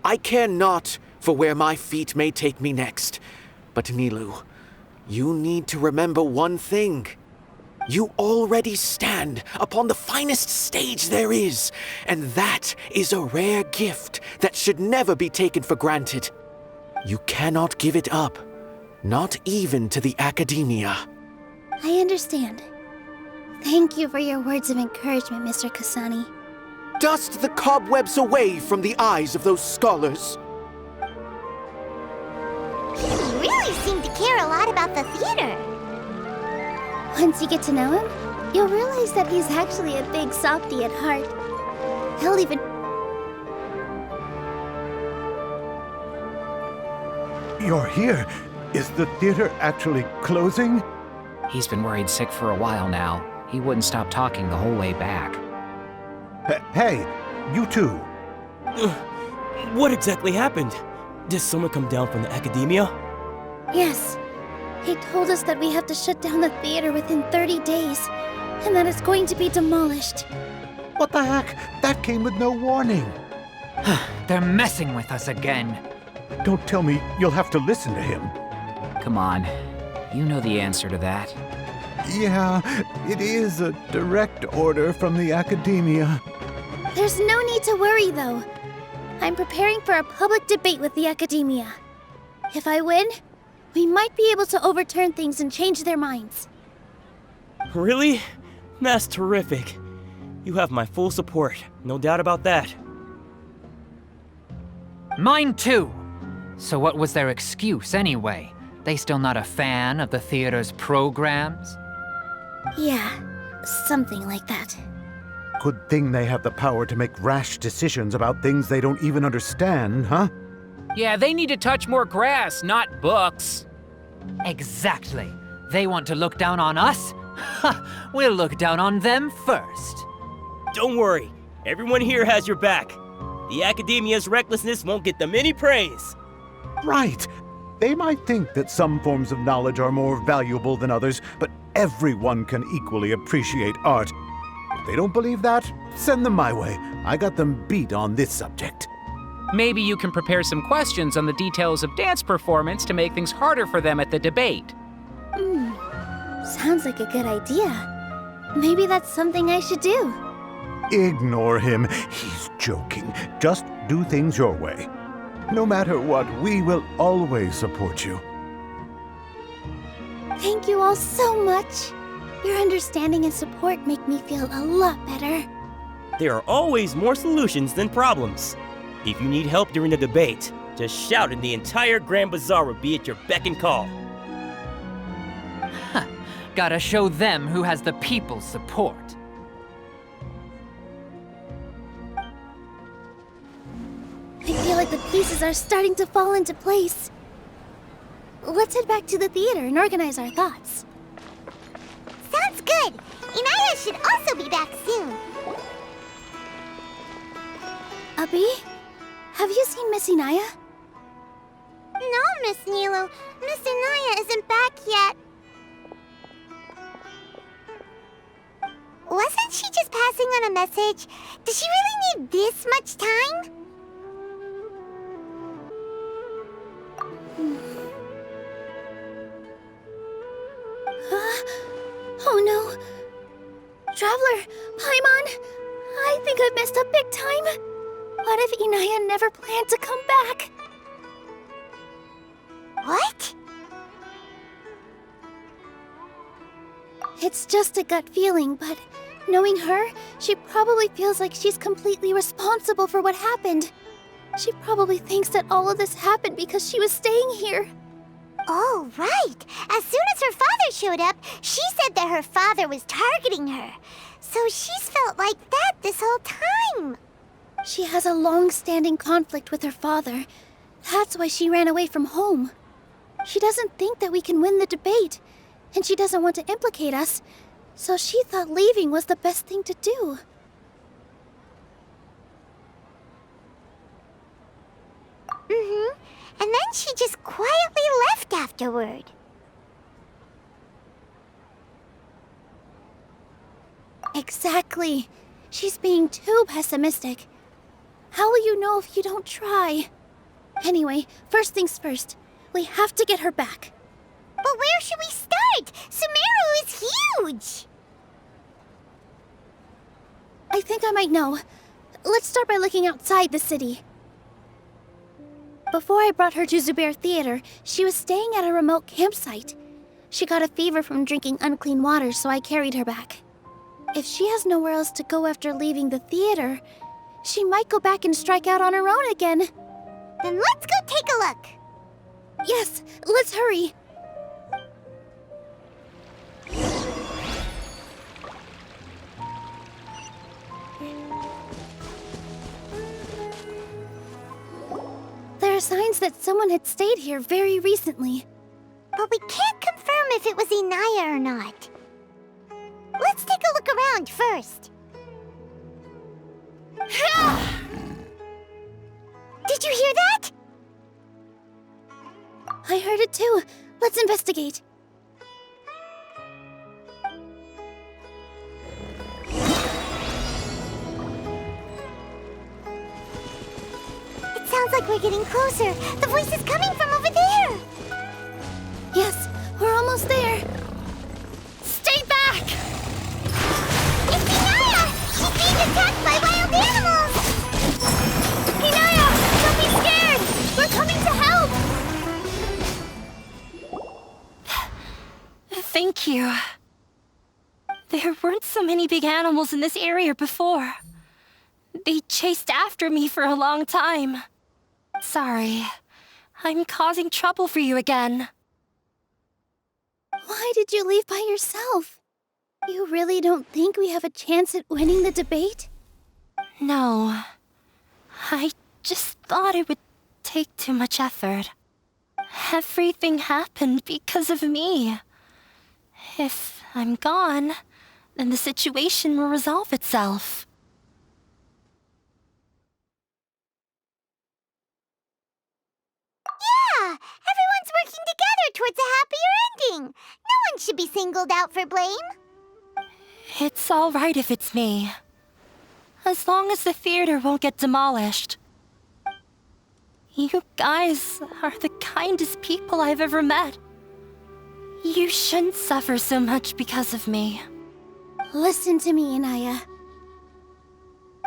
I care not for where my feet may take me next, but Nilou, you need to remember one thing. You already stand upon the finest stage there is, and that is a rare gift that should never be taken for granted. You cannot give it up, not even to the Academia. I understand. Thank you for your words of encouragement, Mr. Kasani. Dust the cobwebs away from the eyes of those scholars. He really seemed to care a lot about the theater. Once you get to know him, you'll realize that he's actually a big softy at heart. He'll even... You're here. Is the theater actually closing? He's been worried sick for a while now. He wouldn't stop talking the whole way back. Hey, you two. What exactly happened? Did someone come down from the Academia? Yes. He told us that we have to shut down the theater within 30 days, and that it's going to be demolished. What the heck? That came with no warning. They're messing with us again. Don't tell me you'll have to listen to him. Come on. You know the answer to that. Yeah, it is a direct order from the Academia. There's no need to worry, though. I'm preparing for a public debate with the Academia. If I win, we might be able to overturn things and change their minds. Really? That's terrific. You have my full support, no doubt about that. Mine too. So what was their excuse anyway? They still not a fan of the theater's programs? Yeah, something like that. Good thing they have the power to make rash decisions about things they don't even understand, huh? Yeah, they need to touch more grass, not books. Exactly. They want to look down on us? Ha! We'll look down on them first. Don't worry. Everyone here has your back. The Academia's recklessness won't get them any praise. Right. They might think that some forms of knowledge are more valuable than others, but everyone can equally appreciate art. If they don't believe that, send them my way. I got them beat on this subject. Maybe you can prepare some questions on the details of dance performance to make things harder for them at the debate. Sounds like a good idea. Maybe that's something I should do. Ignore him. He's joking. Just do things your way. No matter what, we will always support you. Thank you all so much. Your understanding and support make me feel a lot better. There are always more solutions than problems. If you need help during the debate, just shout and the entire Grand Bazaar will be at your beck and call. Gotta show them who has the people's support. I feel like the pieces are starting to fall into place. Let's head back to the theater and organize our thoughts. Sounds good. Inaya should also be back soon. Abi, have you seen Miss Inaya? No, Miss Nilou. Miss Inaya isn't back yet. Wasn't she just passing on a message? Does she really need this much time? Traveler, Paimon, I think I've messed up big time. What if Inaya never planned to come back? What? It's just a gut feeling, but knowing her, she probably feels like she's completely responsible for what happened. She probably thinks that all of this happened because she was staying here. Oh, right. As soon as her father showed up, she said that her father was targeting her. So she's felt like that this whole time. She has a long-standing conflict with her father. That's why she ran away from home. She doesn't think that we can win the debate, and she doesn't want to implicate us, so she thought leaving was the best thing to do. Mm-hmm. And then she just quietly left afterward. Exactly. She's being too pessimistic. How will you know if you don't try? Anyway, first things first. We have to get her back. But where should we start? Sumeru is huge! I think I might know. Let's start by looking outside the city. Before I brought her to Zubair Theater, she was staying at a remote campsite. She got a fever from drinking unclean water, so I carried her back. If she has nowhere else to go after leaving the theater, she might go back and strike out on her own again. Then let's go take a look. Yes, let's hurry. There are signs that someone had stayed here very recently. But we can't confirm if it was Inaya or not. Let's take a look around first. Did you hear that? I heard it too. Let's investigate. It sounds like we're getting closer. The voice is coming from over there. Yes, we're almost there. Stay back! It's Inaya! She's being attacked by wild animals! Inaya, don't be scared! We're coming to help! Thank you. There weren't so many big animals in this area before. They chased after me for a long time. Sorry, I'm causing trouble for you again. Why did you leave by yourself? You really don't think we have a chance at winning the debate? No. I just thought it would take too much effort. Everything happened because of me. If I'm gone, then the situation will resolve itself. Yeah! Everyone's working together towards a happier ending. No one should be singled out for blame. It's all right if it's me. As long as the theater won't get demolished. You guys are the kindest people I've ever met. You shouldn't suffer so much because of me. Listen to me, Inaya.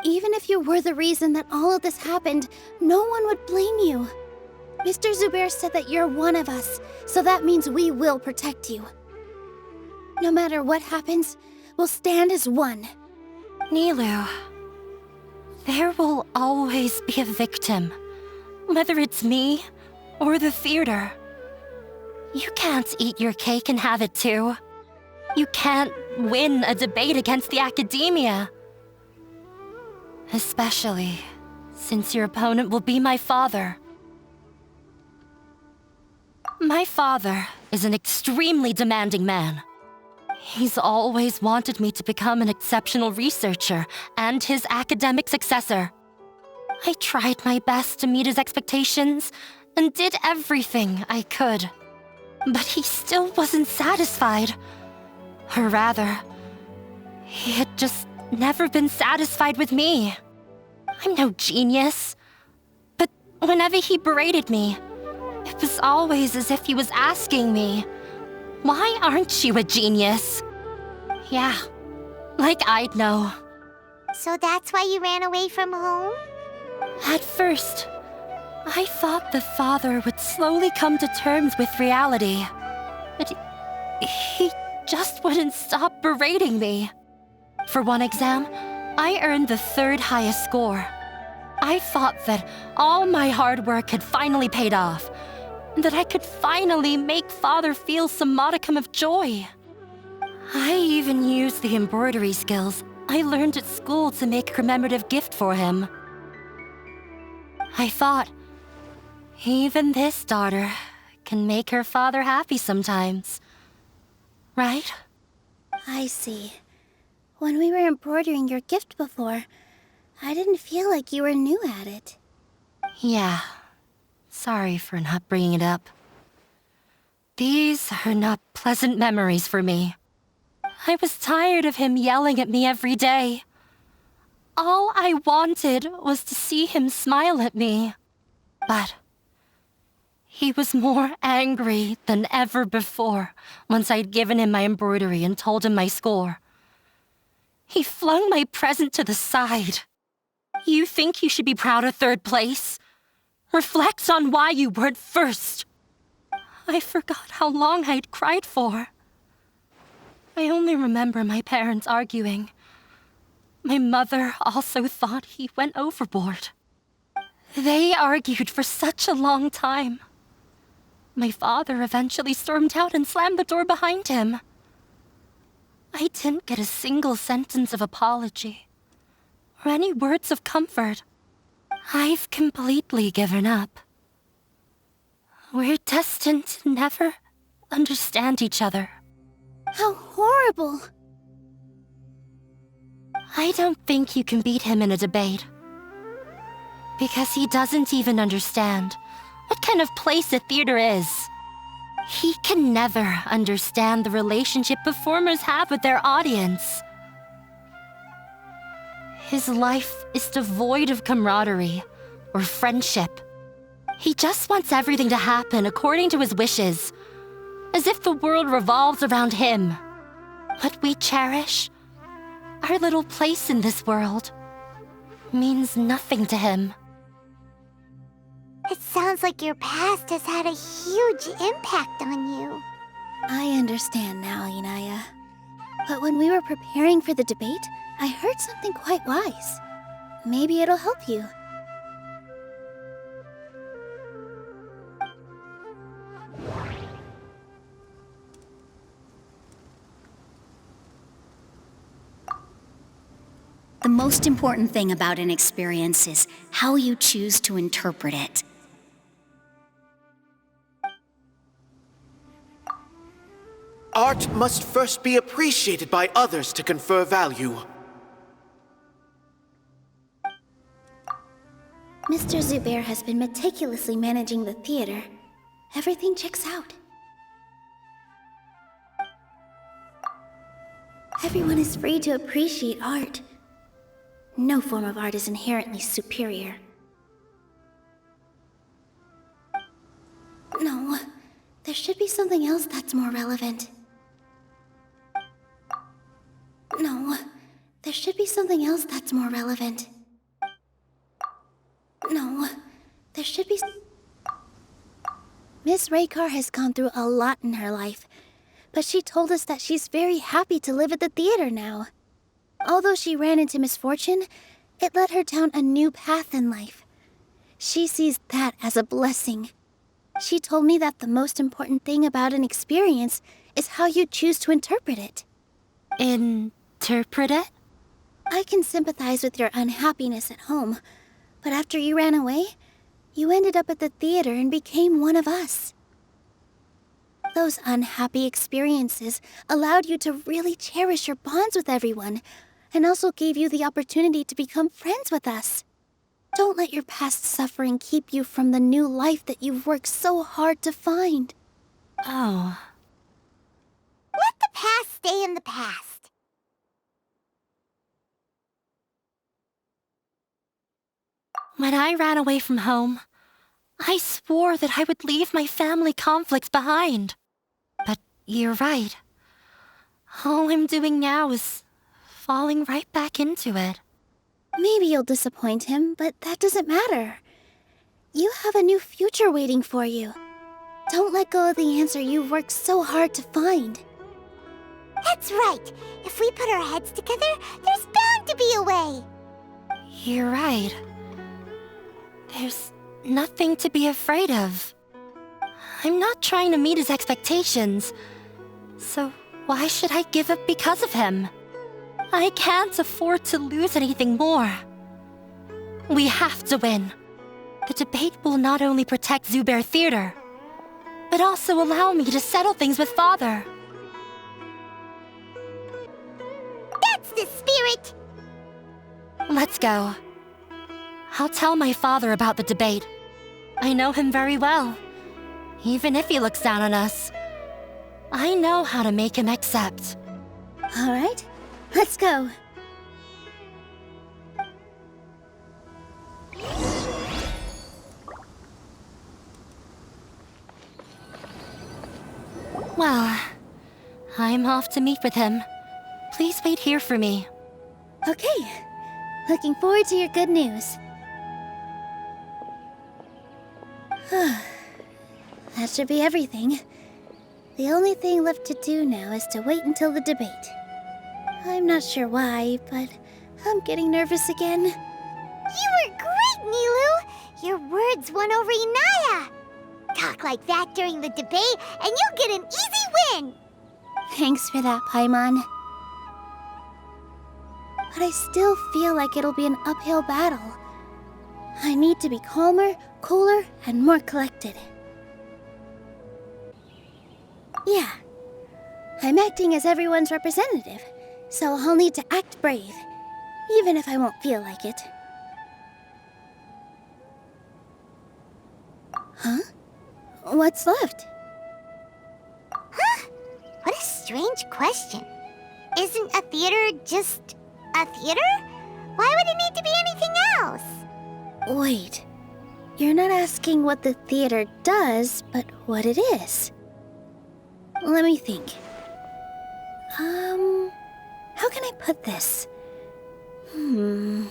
Even if you were the reason that all of this happened, no one would blame you. Mr. Zubair said that you're one of us, so that means we will protect you. No matter what happens, we'll stand as one. Nilou, there will always be a victim, whether it's me or the theater. You can't eat your cake and have it too. You can't win a debate against the academia. Especially since your opponent will be my father. My father is an extremely demanding man. He's always wanted me to become an exceptional researcher and his academic successor. I tried my best to meet his expectations and did everything I could. But he still wasn't satisfied. Or rather, he had just never been satisfied with me. I'm no genius. But whenever he berated me, it was always as if he was asking me, "Why aren't you a genius?" Yeah, Like I'd know. So that's why you ran away from home? At first, I thought the father would slowly come to terms with reality. But he just wouldn't stop berating me. For one exam, I earned the 3rd highest score. I thought that all my hard work had finally paid off, and that I could finally make Father feel some modicum of joy. I even used the embroidery skills I learned at school to make a commemorative gift for him. I thought, even this daughter can make her father happy sometimes. Right? I see. When we were embroidering your gift before, I didn't feel like you were new at it. Yeah. Sorry for not bringing it up. These are not pleasant memories for me. I was tired of him yelling at me every day. All I wanted was to see him smile at me. But he was more angry than ever before once I'd given him my embroidery and told him my score. He flung my present to the side. You think you should be proud of 3rd place? Reflect on why you weren't first. I forgot how long I'd cried for. I only remember my parents arguing. My mother also thought he went overboard. They argued for such a long time. My father eventually stormed out and slammed the door behind him. I didn't get a single sentence of apology or any words of comfort. I've completely given up. We're destined to never understand each other. How horrible! I don't think you can beat him in a debate. Because he doesn't even understand what kind of place a theater is. He can never understand the relationship performers have with their audience. His life is devoid of camaraderie or friendship. He just wants everything to happen according to his wishes, as if the world revolves around him. What we cherish, our little place in this world, means nothing to him. It sounds like your past has had a huge impact on you. I understand now, Inaya. But when we were preparing for the debate, I heard something quite wise. Maybe it'll help you. The most important thing about an experience is how you choose to interpret it. Art must first be appreciated by others to confer value. Mr. Zubair has been meticulously managing the theater. Everything checks out. Everyone is free to appreciate art. No form of art is inherently superior. No, there should be something else that's more relevant. No, there should be something else that's more relevant. No, there should be... Miss Raykar has gone through a lot in her life, but she told us that she's very happy to live at the theater now. Although she ran into misfortune, it led her down a new path in life. She sees that as a blessing. She told me that the most important thing about an experience is how you choose to interpret it. Interpret it? I can sympathize with your unhappiness at home, but after you ran away, you ended up at the theater and became one of us. Those unhappy experiences allowed you to really cherish your bonds with everyone, and also gave you the opportunity to become friends with us. Don't let your past suffering keep you from the new life that you've worked so hard to find. Oh. Let the past stay in the past. When I ran away from home, I swore that I would leave my family conflicts behind. But you're right. All I'm doing now is falling right back into it. Maybe you'll disappoint him, but that doesn't matter. You have a new future waiting for you. Don't let go of the answer you've worked so hard to find. That's right. If we put our heads together, there's bound to be a way. You're right. There's nothing to be afraid of. I'm not trying to meet his expectations. So why should I give up because of him? I can't afford to lose anything more. We have to win. The debate will not only protect Zubair Theater, but also allow me to settle things with Father. That's the spirit! Let's go. I'll tell my father about the debate. I know him very well. Even if he looks down on us, I know how to make him accept. All right, let's go. Well, I'm off to meet with him. Please wait here for me. Okay, looking forward to your good news. That should be everything. The only thing left to do now is to wait until the debate. I'm not sure why, but I'm getting nervous again. You were great, Nilou! Your words won over Inaya! Talk like that during the debate, and you'll get an easy win! Thanks for that, Paimon. But I still feel like it'll be an uphill battle. I need to be calmer, cooler, and more collected. Yeah, I'm acting as everyone's representative, so I'll need to act brave, even if I won't feel like it. Huh? What's left? Huh? What a strange question. Isn't a theater just a theater? Why would it need to be anything else? Wait, you're not asking what the theater does, but what it is. Let me think. How can I put this? The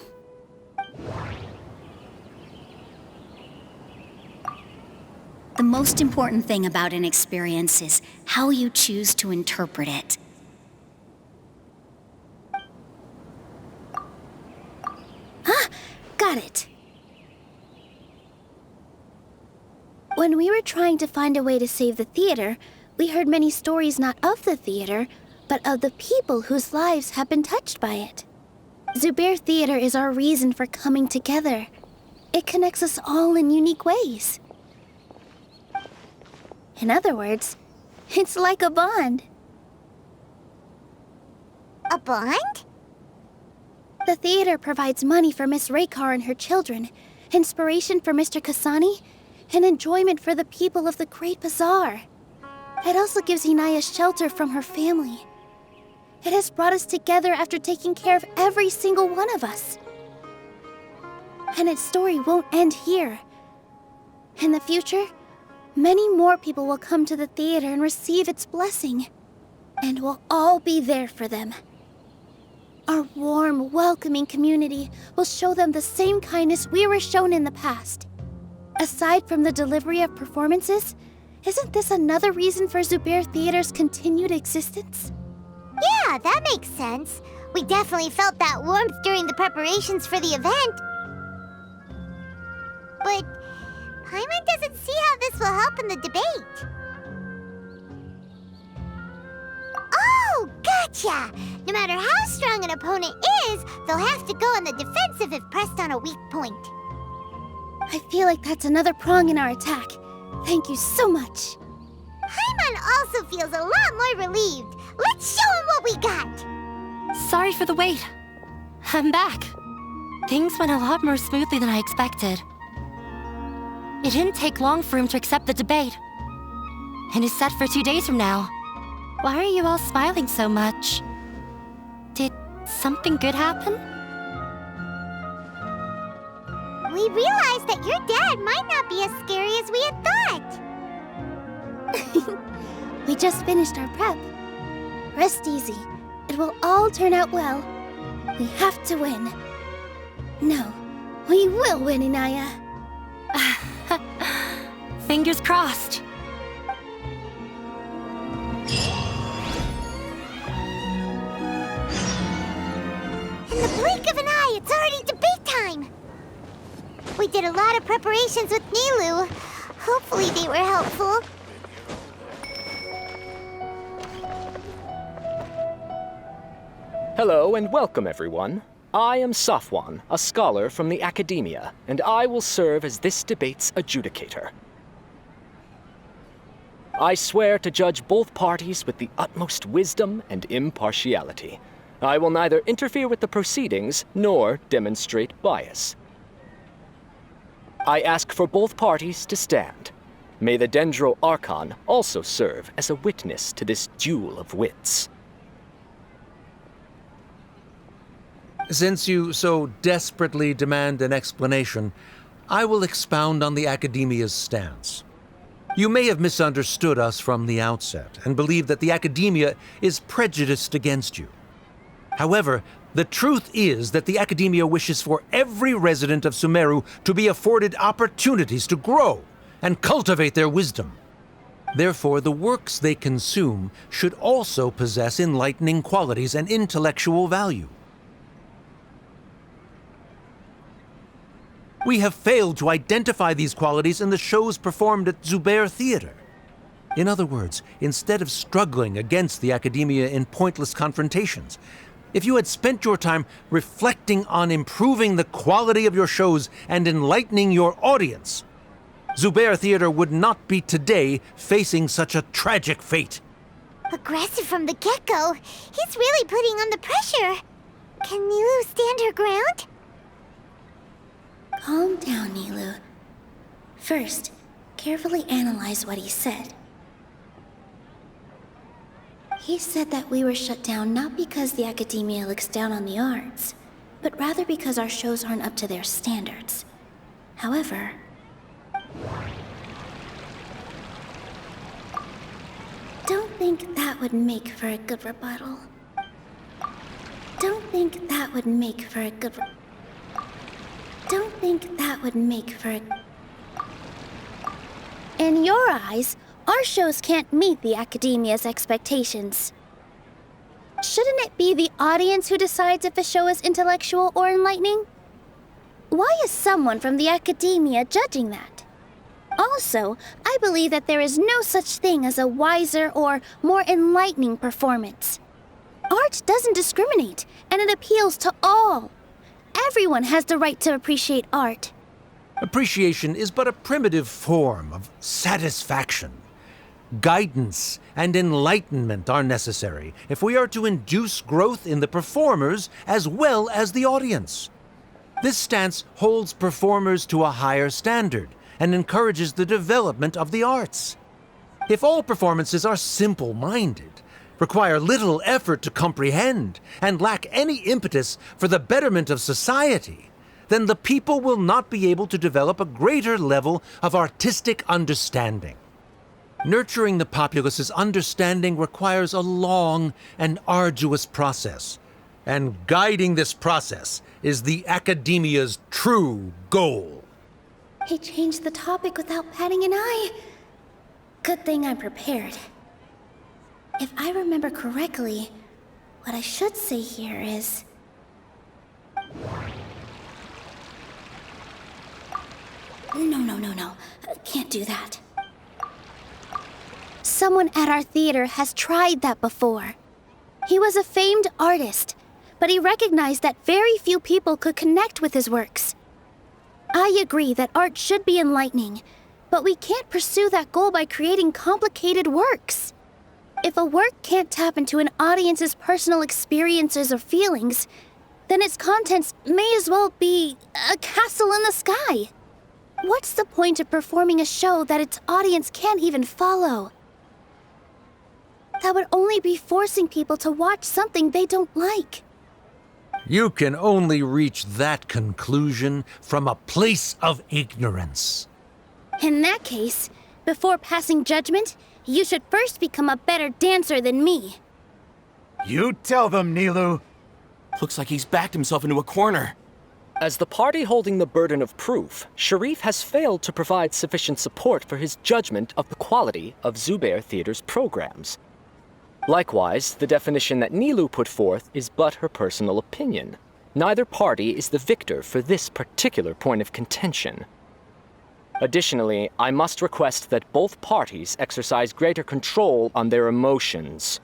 most important thing about an experience is how you choose to interpret it. Got it. When we were trying to find a way to save the theater, we heard many stories not of the theater, but of the people whose lives have been touched by it. Zubair Theater is our reason for coming together. It connects us all in unique ways. In other words, it's like a bond. A bond? The theater provides money for Miss Raykar and her children, inspiration for Mr. Kasani, and enjoyment for the people of the Great Bazaar. It also gives Inaya shelter from her family. It has brought us together after taking care of every single one of us. And its story won't end here. In the future, many more people will come to the theater and receive its blessing. And we'll all be there for them. Our warm, welcoming community will show them the same kindness we were shown in the past. Aside from the delivery of performances, isn't this another reason for Zubair Theater's continued existence? Yeah, that makes sense. We definitely felt that warmth during the preparations for the event. But Paimon doesn't see how this will help in the debate. Oh, gotcha! No matter how strong an opponent is, they'll have to go on the defensive if pressed on a weak point. I feel like that's another prong in our attack. Thank you so much. Paimon also feels a lot more relieved. Let's show him what we got! Sorry for the wait. I'm back. Things went a lot more smoothly than I expected. It didn't take long for him to accept the debate. And is set for 2 days from now. Why are you all smiling so much? Did something good happen? We realized that your dad might not be as scary as we had thought. We just finished our prep. Rest easy. It will all turn out well. We have to win. No, we will win, Inaya. Fingers crossed. In the blink of an eye, it's already debate time! We did a lot of preparations with Nilou. Hopefully they were helpful. Hello and welcome, everyone. I am Safwan, a scholar from the Academia, and I will serve as this debate's adjudicator. I swear to judge both parties with the utmost wisdom and impartiality. I will neither interfere with the proceedings nor demonstrate bias. I ask for both parties to stand. May the Dendro Archon also serve as a witness to this duel of wits. Since you so desperately demand an explanation, I will expound on the Academia's stance. You may have misunderstood us from the outset and believe that the Academia is prejudiced against you. However, the truth is that the Academia wishes for every resident of Sumeru to be afforded opportunities to grow and cultivate their wisdom. Therefore, the works they consume should also possess enlightening qualities and intellectual value. We have failed to identify these qualities in the shows performed at Zubair Theater. In other words, instead of struggling against the Academia in pointless confrontations, if you had spent your time reflecting on improving the quality of your shows and enlightening your audience, Zubair Theater would not be today facing such a tragic fate. Aggressive from the get-go. He's really putting on the pressure. Can Nilou stand her ground? Calm down, Nilou. First, carefully analyze what he said. He said that we were shut down not because the Academia looks down on the arts, but rather because our shows aren't up to their standards. However, don't think that would make for a good rebuttal. Don't think that would make for a good Don't think that would make for a... In your eyes, our shows can't meet the Academia's expectations. Shouldn't it be the audience who decides if a show is intellectual or enlightening? Why is someone from the Academia judging that? Also, I believe that there is no such thing as a wiser or more enlightening performance. Art doesn't discriminate, and it appeals to all. Everyone has the right to appreciate art. Appreciation is but a primitive form of satisfaction. Guidance and enlightenment are necessary if we are to induce growth in the performers as well as the audience. This stance holds performers to a higher standard and encourages the development of the arts. If all performances are simple-minded, require little effort to comprehend, and lack any impetus for the betterment of society, then the people will not be able to develop a greater level of artistic understanding. Nurturing the populace's understanding requires a long and arduous process, and guiding this process is the Academia's true goal. He changed the topic without batting an eye. Good thing I'm prepared. If I remember correctly, what I should say here is... No. Can't do that. Someone at our theater has tried that before. He was a famed artist, but he recognized that very few people could connect with his works. I agree that art should be enlightening, but we can't pursue that goal by creating complicated works. If a work can't tap into an audience's personal experiences or feelings, then its contents may as well be a castle in the sky. What's the point of performing a show that its audience can't even follow? That would only be forcing people to watch something they don't like. You can only reach that conclusion from a place of ignorance. In that case, before passing judgment, you should first become a better dancer than me. You tell them, Nilou. Looks like he's backed himself into a corner. As the party holding the burden of proof, Sharif has failed to provide sufficient support for his judgment of the quality of Zubair Theater's programs. Likewise, the definition that Nilou put forth is but her personal opinion. Neither party is the victor for this particular point of contention. Additionally, I must request that both parties exercise greater control on their emotions.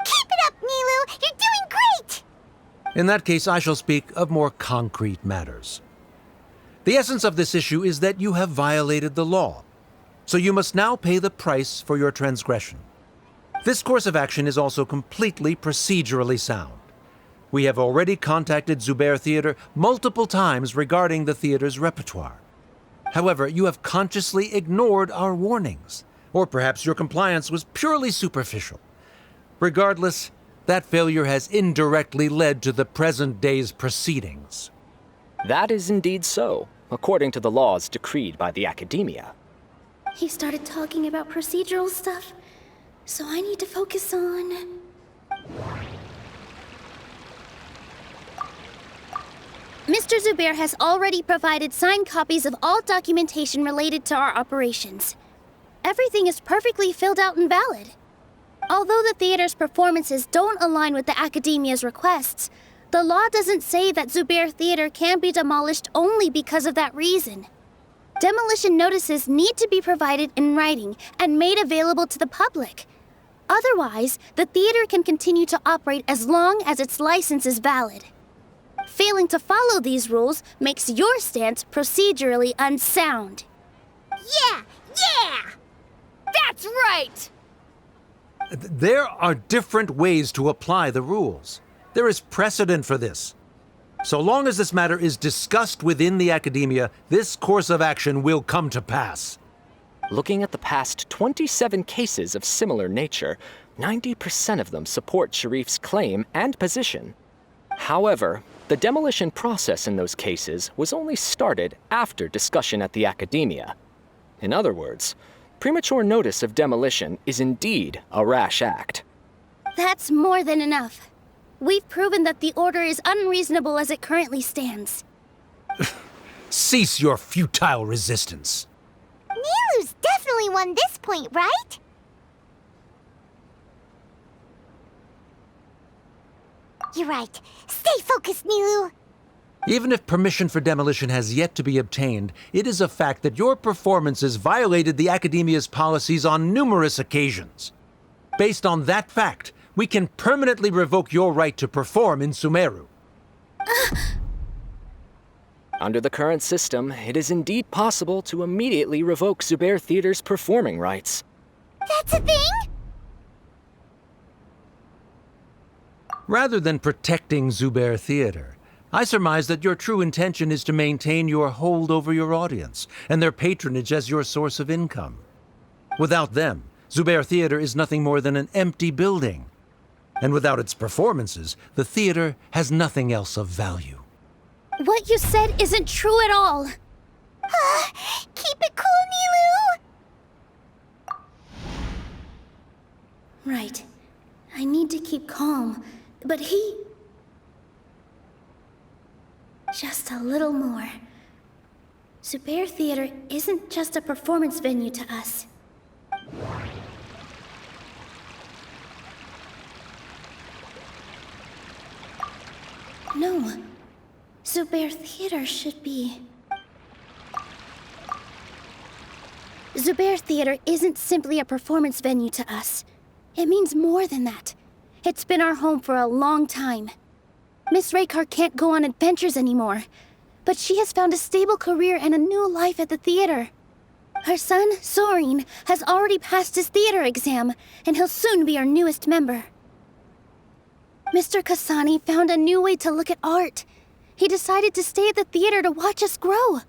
Keep it up, Nilou! You're doing great! In that case, I shall speak of more concrete matters. The essence of this issue is that you have violated the law, so you must now pay the price for your transgression. This course of action is also completely procedurally sound. We have already contacted Zubair Theater multiple times regarding the theater's repertoire. However, you have consciously ignored our warnings, or perhaps your compliance was purely superficial. Regardless, that failure has indirectly led to the present day's proceedings. That is indeed so, according to the laws decreed by the Academia. He started talking about procedural stuff, so I need to focus on... Mr. Zubair has already provided signed copies of all documentation related to our operations. Everything is perfectly filled out and valid. Although the theater's performances don't align with the Academia's requests, the law doesn't say that Zubair Theater can be demolished only because of that reason. Demolition notices need to be provided in writing and made available to the public. Otherwise, the theater can continue to operate as long as its license is valid. Failing to follow these rules makes your stance procedurally unsound. Yeah! That's right! There are different ways to apply the rules. There is precedent for this. So long as this matter is discussed within the Academia, this course of action will come to pass. Looking at the past 27 cases of similar nature, 90% of them support Sharif's claim and position. However, the demolition process in those cases was only started after discussion at the Academia. In other words, premature notice of demolition is indeed a rash act. That's more than enough. We've proven that the order is unreasonable as it currently stands. Cease your futile resistance. Nilou's definitely won this point, right? You're right. Stay focused, Nilou. Even if permission for demolition has yet to be obtained, it is a fact that your performances violated the Academia's policies on numerous occasions. Based on that fact, we can permanently revoke your right to perform in Sumeru. Under the current system, it is indeed possible to immediately revoke Zubair Theater's performing rights. That's a thing? Rather than protecting Zubair Theater, I surmise that your true intention is to maintain your hold over your audience and their patronage as your source of income. Without them, Zubair Theater is nothing more than an empty building. And without its performances, the theater has nothing else of value. What you said isn't true at all. Keep it cool, Nilou! Right. I need to keep calm, but he... Just a little more. Zubair Theater isn't just a performance venue to us. No. Zubair Theater should be... Zubair Theater isn't simply a performance venue to us. It means more than that. It's been our home for a long time. Miss Raykar can't go on adventures anymore, but she has found a stable career and a new life at the theater. Her son, Sorin, has already passed his theater exam, and he'll soon be our newest member. Mr. Kasani found a new way to look at art. He decided to stay at the theater to watch us grow.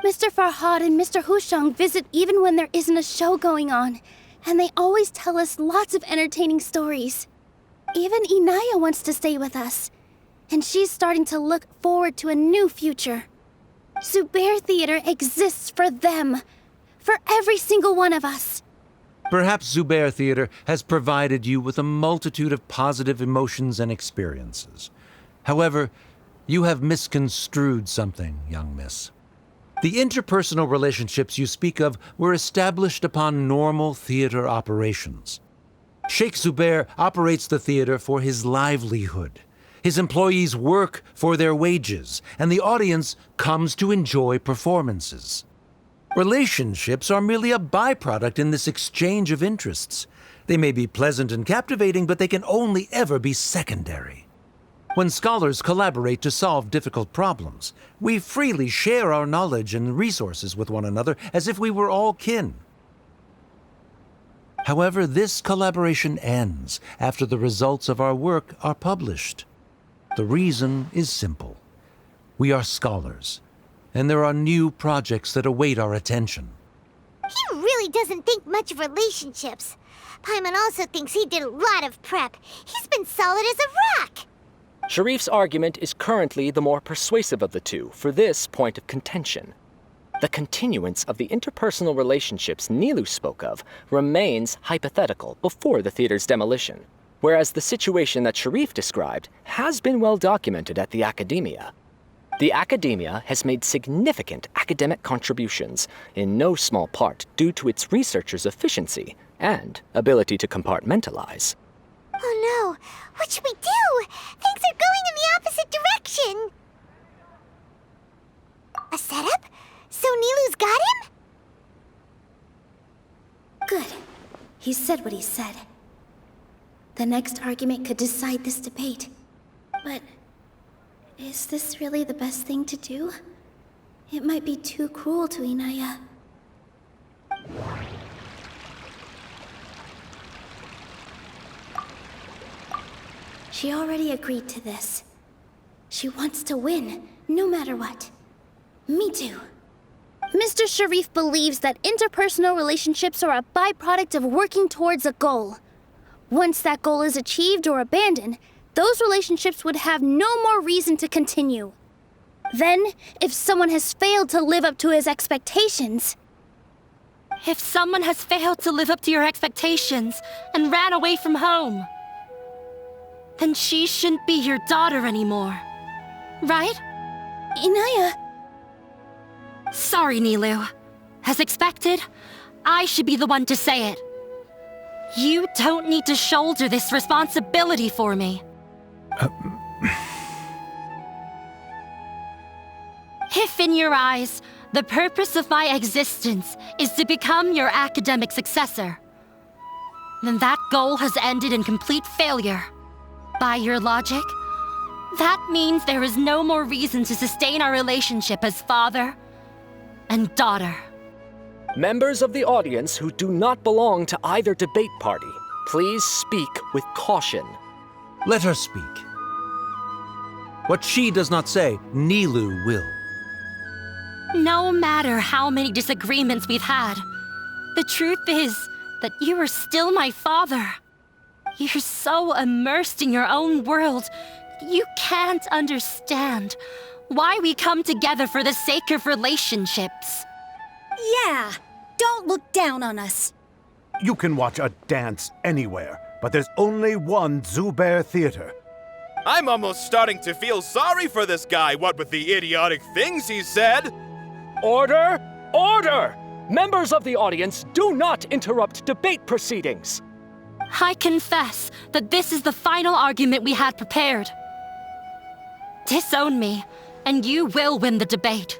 Mr. Farhad and Mr. Hushang visit even when there isn't a show going on, and they always tell us lots of entertaining stories. Even Inaya wants to stay with us, and she's starting to look forward to a new future. Zubair Theater exists for them, for every single one of us. Perhaps Zubair Theater has provided you with a multitude of positive emotions and experiences. However, you have misconstrued something, young miss. The interpersonal relationships you speak of were established upon normal theater operations. Sheikh Zubair operates the theater for his livelihood. His employees work for their wages, and the audience comes to enjoy performances. Relationships are merely a byproduct in this exchange of interests. They may be pleasant and captivating, but they can only ever be secondary. When scholars collaborate to solve difficult problems, we freely share our knowledge and resources with one another as if we were all kin. However, this collaboration ends after the results of our work are published. The reason is simple. We are scholars, and there are new projects that await our attention. He really doesn't think much of relationships. Paimon also thinks he did a lot of prep. He's been solid as a rock. Sharif's argument is currently the more persuasive of the two for this point of contention. The continuance of the interpersonal relationships Nilou spoke of remains hypothetical before the theater's demolition, whereas the situation that Sharif described has been well documented at the Academia. The Academia has made significant academic contributions, in no small part due to its researchers' efficiency and ability to compartmentalize. Oh no, what should we do? Things are going in the opposite direction. A setup? So Nilou's got him? Good. He said what he said. The next argument could decide this debate. But is this really the best thing to do? It might be too cruel to Inaya. She already agreed to this. She wants to win, no matter what. Me too. Mr. Sharif believes that interpersonal relationships are a byproduct of working towards a goal. Once that goal is achieved or abandoned, those relationships would have no more reason to continue. Then, if someone has failed to live up to his expectations... If someone has failed to live up to your expectations and ran away from home, then she shouldn't be your daughter anymore. Right? Inaya... Sorry, Nilou. As expected, I should be the one to say it. You don't need to shoulder this responsibility for me. If in your eyes, the purpose of my existence is to become your academic successor, then that goal has ended in complete failure. By your logic, that means there is no more reason to sustain our relationship as father and daughter. Members of the audience who do not belong to either debate party, please speak with caution. Let her speak. What she does not say, Nilou will. No matter how many disagreements we've had, the truth is that you are still my father. You're so immersed in your own world, you can't understand why we come together for the sake of relationships. Yeah, don't look down on us. You can watch a dance anywhere, but there's only one Zubair Theater. I'm almost starting to feel sorry for this guy, what with the idiotic things he said. Order! Order! Members of the audience, do not interrupt debate proceedings. I confess that this is the final argument we had prepared. Disown me, and you will win the debate.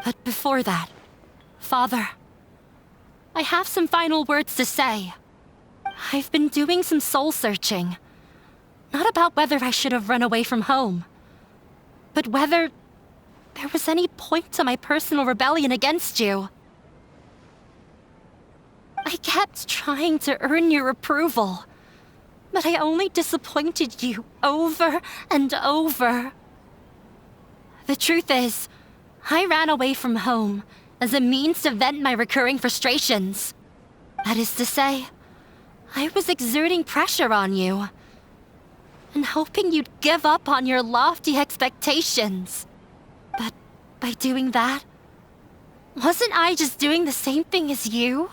But before that, Father, I have some final words to say. I've been doing some soul-searching. Not about whether I should have run away from home, but whether there was any point to my personal rebellion against you. I kept trying to earn your approval, but I only disappointed you over and over. The truth is, I ran away from home as a means to vent my recurring frustrations. That is to say, I was exerting pressure on you and hoping you'd give up on your lofty expectations. But by doing that, wasn't I just doing the same thing as you?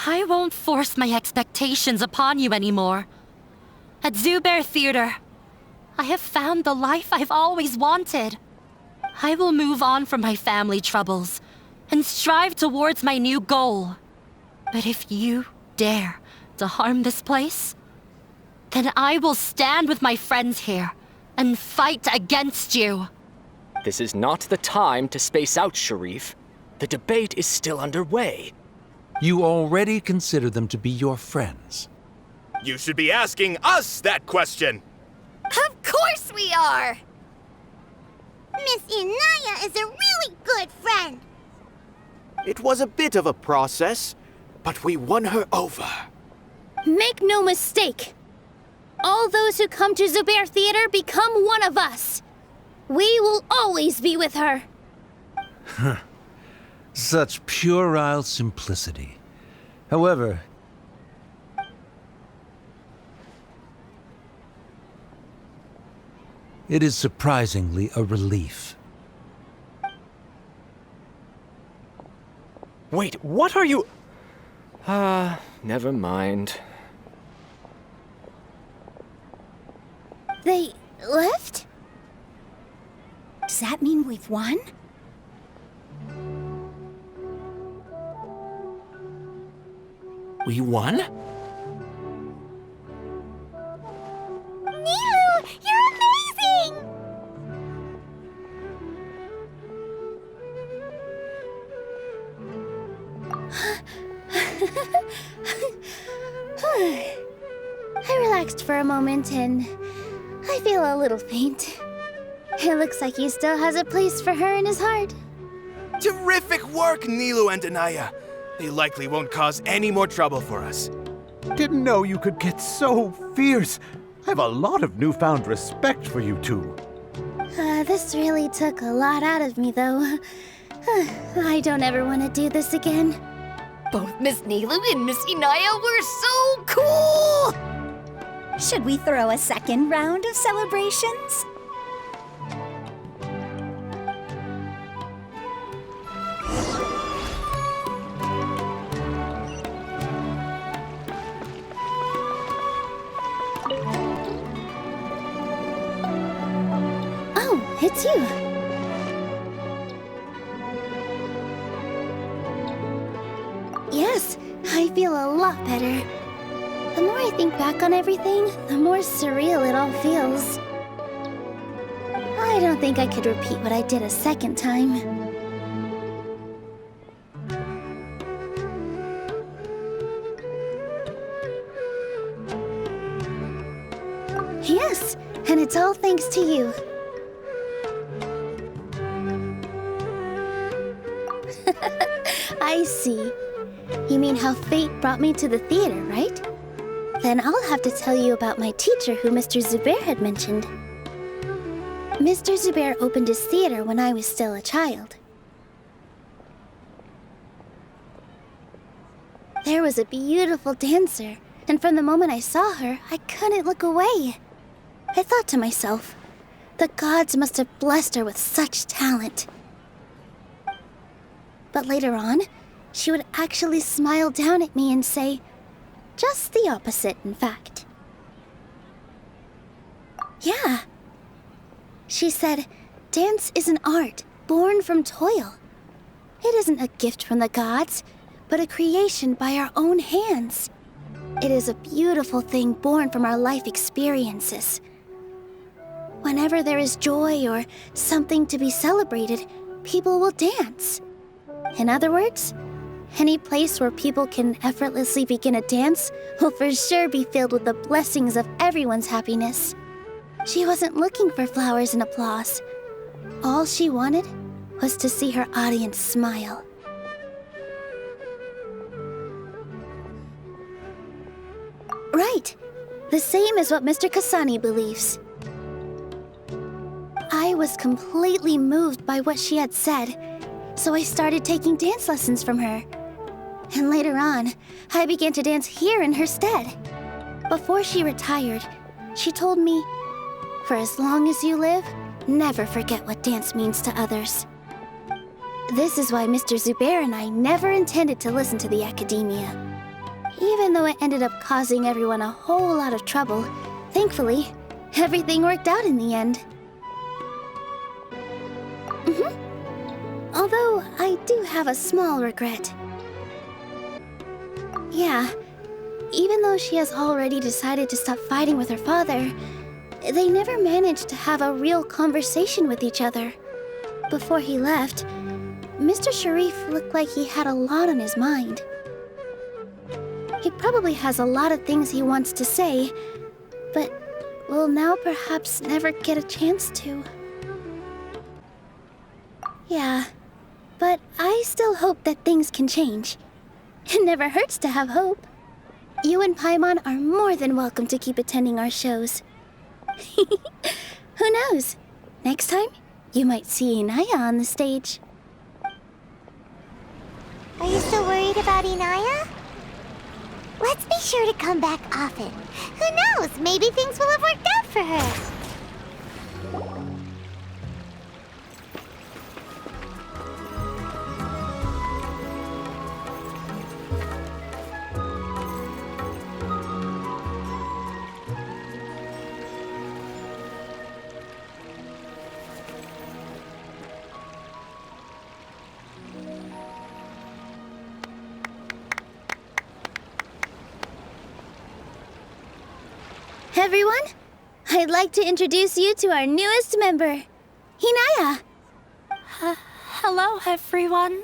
I won't force my expectations upon you anymore. At Zubair Theater, I have found the life I've always wanted. I will move on from my family troubles and strive towards my new goal. But if you dare to harm this place, then I will stand with my friends here and fight against you. This is not the time to space out, Sharif. The debate is still underway. You already consider them to be your friends. You should be asking us that question. Of course we are! Miss Inaya is a really good friend. It was a bit of a process, but we won her over. Make no mistake. All those who come to Zubair Theater become one of us. We will always be with her. Such puerile simplicity. However, it is surprisingly a relief. Wait, what are you... never mind. They left? Does that mean we've won? We won? Nilou, you're amazing! I relaxed for a moment and I feel a little faint. It looks like he still has a place for her in his heart. Terrific work, Nilou and Anaya. They likely won't cause any more trouble for us. Didn't know you could get so fierce. I have a lot of newfound respect for you two. This really took a lot out of me, though. I don't ever want to do this again. Both Miss Nilou and Miss Inaya were so cool! Should we throw a second round of celebrations? Oh, it's you. Yes, I feel a lot better. The more I think back on everything, the more surreal it all feels. I don't think I could repeat what I did a second time. Yes, and it's all thanks to you. I see. You mean how fate brought me to the theater, right? Then I'll have to tell you about my teacher who Mr. Zubair had mentioned. Mr. Zubair opened his theater when I was still a child. There was a beautiful dancer, and from the moment I saw her, I couldn't look away. I thought to myself, the gods must have blessed her with such talent. But later on, she would actually smile down at me and say, just the opposite, in fact. Yeah. She said, dance is an art born from toil. It isn't a gift from the gods, but a creation by our own hands. It is a beautiful thing born from our life experiences. Whenever there is joy or something to be celebrated, people will dance. In other words, any place where people can effortlessly begin a dance will for sure be filled with the blessings of everyone's happiness. She wasn't looking for flowers and applause. All she wanted was to see her audience smile. Right. The same as what Mr. Kasani believes. I was completely moved by what she had said, so I started taking dance lessons from her. And later on, I began to dance here in her stead. Before she retired, she told me, for as long as you live, never forget what dance means to others. This is why Mr. Zubair and I never intended to listen to the academia. Even though it ended up causing everyone a whole lot of trouble, thankfully, everything worked out in the end. Although, I do have a small regret. Yeah, even though she has already decided to stop fighting with her father, they never managed to have a real conversation with each other. Before he left, Mr. Sharif looked like he had a lot on his mind. He probably has a lot of things he wants to say, but will now perhaps never get a chance to. Yeah, but I still hope that things can change. It never hurts to have hope. You and Paimon are more than welcome to keep attending our shows. Who knows? Next time, you might see Inaya on the stage. Are you still worried about Inaya? Let's be sure to come back often. Who knows? Maybe things will have worked out for her. Everyone, I'd like to introduce you to our newest member, Inaya. Hello, everyone.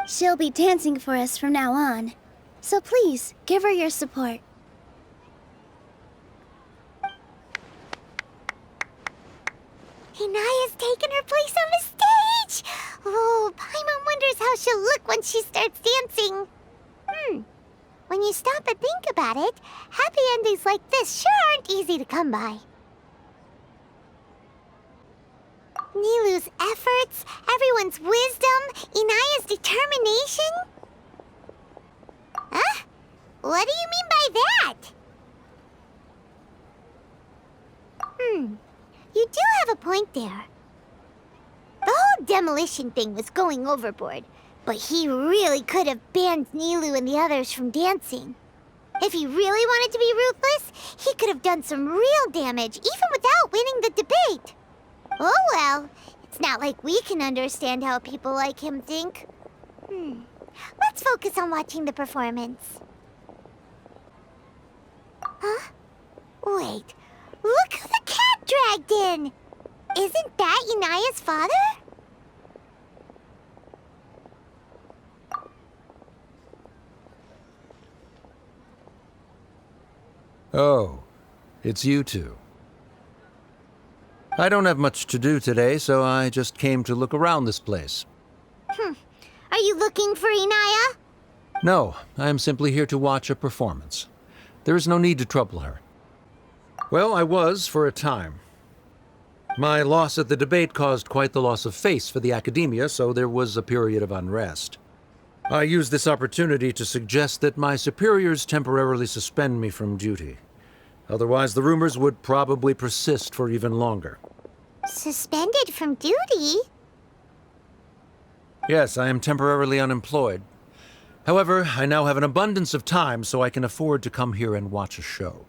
She'll be dancing for us from now on, so please give her your support. Inaya's taken her place on the stage! Oh, Paimon wonders how she'll look when she starts dancing. When you stop and think about it, happy endings like this sure aren't easy to come by. Nilou's efforts, everyone's wisdom, Inaya's determination. Huh? What do you mean by that? You do have a point there. The whole demolition thing was going overboard, but he really could have banned Nilou and the others from dancing. If he really wanted to be ruthless, he could have done some real damage, even without winning the debate. Oh well, it's not like we can understand how people like him think. Let's focus on watching the performance. Huh? Wait, look who the cat dragged in! Isn't that Inaya's father? Oh, it's you two. I don't have much to do today, so I just came to look around this place. Are you looking for Inaya? No, I am simply here to watch a performance. There is no need to trouble her. Well, I was for a time. My loss at the debate caused quite the loss of face for the academia, so there was a period of unrest. I used this opportunity to suggest that my superiors temporarily suspend me from duty. Otherwise, the rumors would probably persist for even longer. Suspended from duty? Yes, I am temporarily unemployed. However, I now have an abundance of time, so I can afford to come here and watch a show.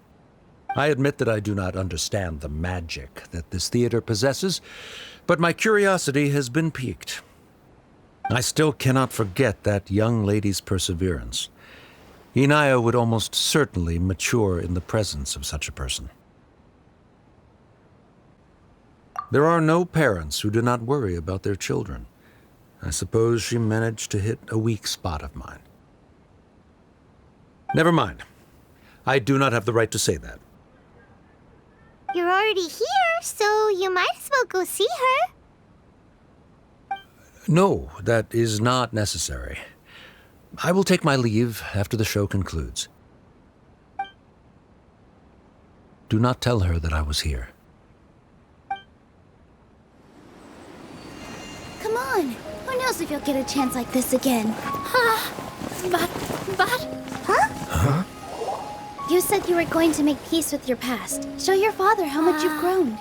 I admit that I do not understand the magic that this theater possesses, but my curiosity has been piqued. I still cannot forget that young lady's perseverance. Inaya would almost certainly mature in the presence of such a person. There are no parents who do not worry about their children. I suppose she managed to hit a weak spot of mine. Never mind. I do not have the right to say that. You're already here, so you might as well go see her. No, that is not necessary. I will take my leave after the show concludes. Do not tell her that I was here. Come on. Who knows if you'll get a chance like this again? But... Huh? You said you were going to make peace with your past. Show your father how much you've grown.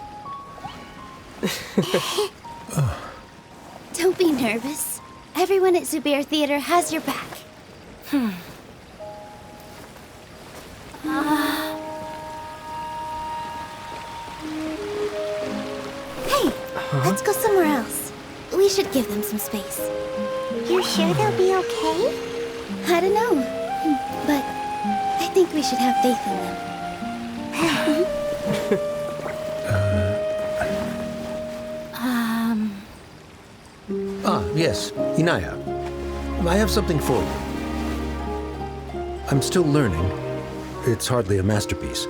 Don't be nervous. Everyone at Zubair Theater has your back. Hey, let's go somewhere else. We should give them some space. You sure they'll be okay? I don't know, but I think we should have faith in them. Yes, Inaya. I have something for you. I'm still learning. It's hardly a masterpiece,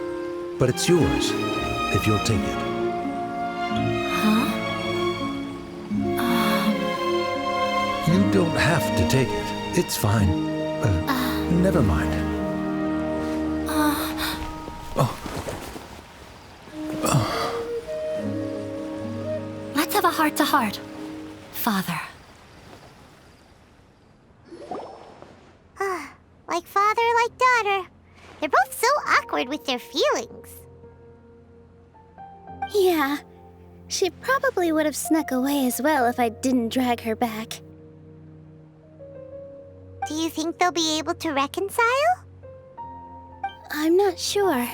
but it's yours, if you'll take it. You don't have to take it. It's fine. Never mind. Let's have a heart-to-heart, Father. Like father, like daughter. They're both so awkward with their feelings. Yeah, she probably would have snuck away as well if I didn't drag her back. Do you think they'll be able to reconcile? I'm not sure.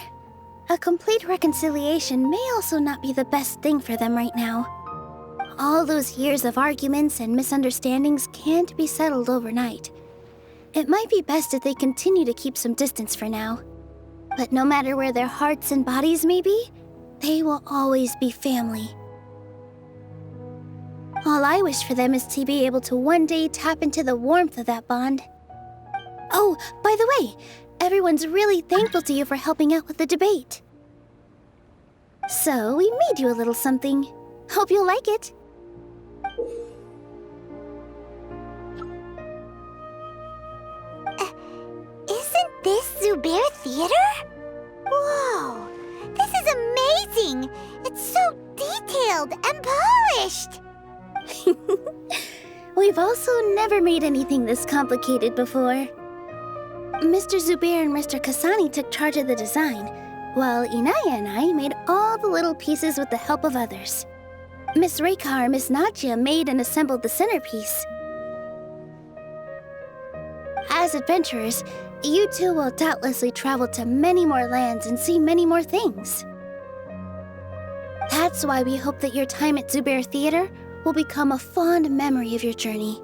A complete reconciliation may also not be the best thing for them right now. All those years of arguments and misunderstandings can't be settled overnight. It might be best if they continue to keep some distance for now. But no matter where their hearts and bodies may be, they will always be family. All I wish for them is to be able to one day tap into the warmth of that bond. Oh, by the way, everyone's really thankful to you for helping out with the debate. So, we made you a little something. Hope you'll like it. Isn't this Zubair Theater? Whoa! This is amazing! It's so detailed and polished! We've also never made anything this complicated before. Mr. Zubair and Mr. Kasani took charge of the design, while Inaya and I made all the little pieces with the help of others. Miss Reikar and Miss Nadia made and assembled the centerpiece. As adventurers, you two will doubtlessly travel to many more lands and see many more things. That's why we hope that your time at Zubair Theater will become a fond memory of your journey.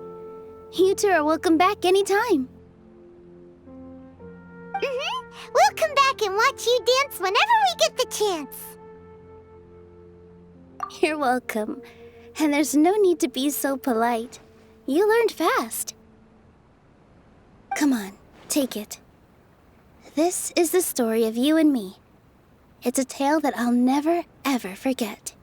You two are welcome back anytime. We'll come back and watch you dance whenever we get the chance. You're welcome. And there's no need to be so polite. You learned fast. Come on, take it. This is the story of you and me. It's a tale that I'll never, ever forget.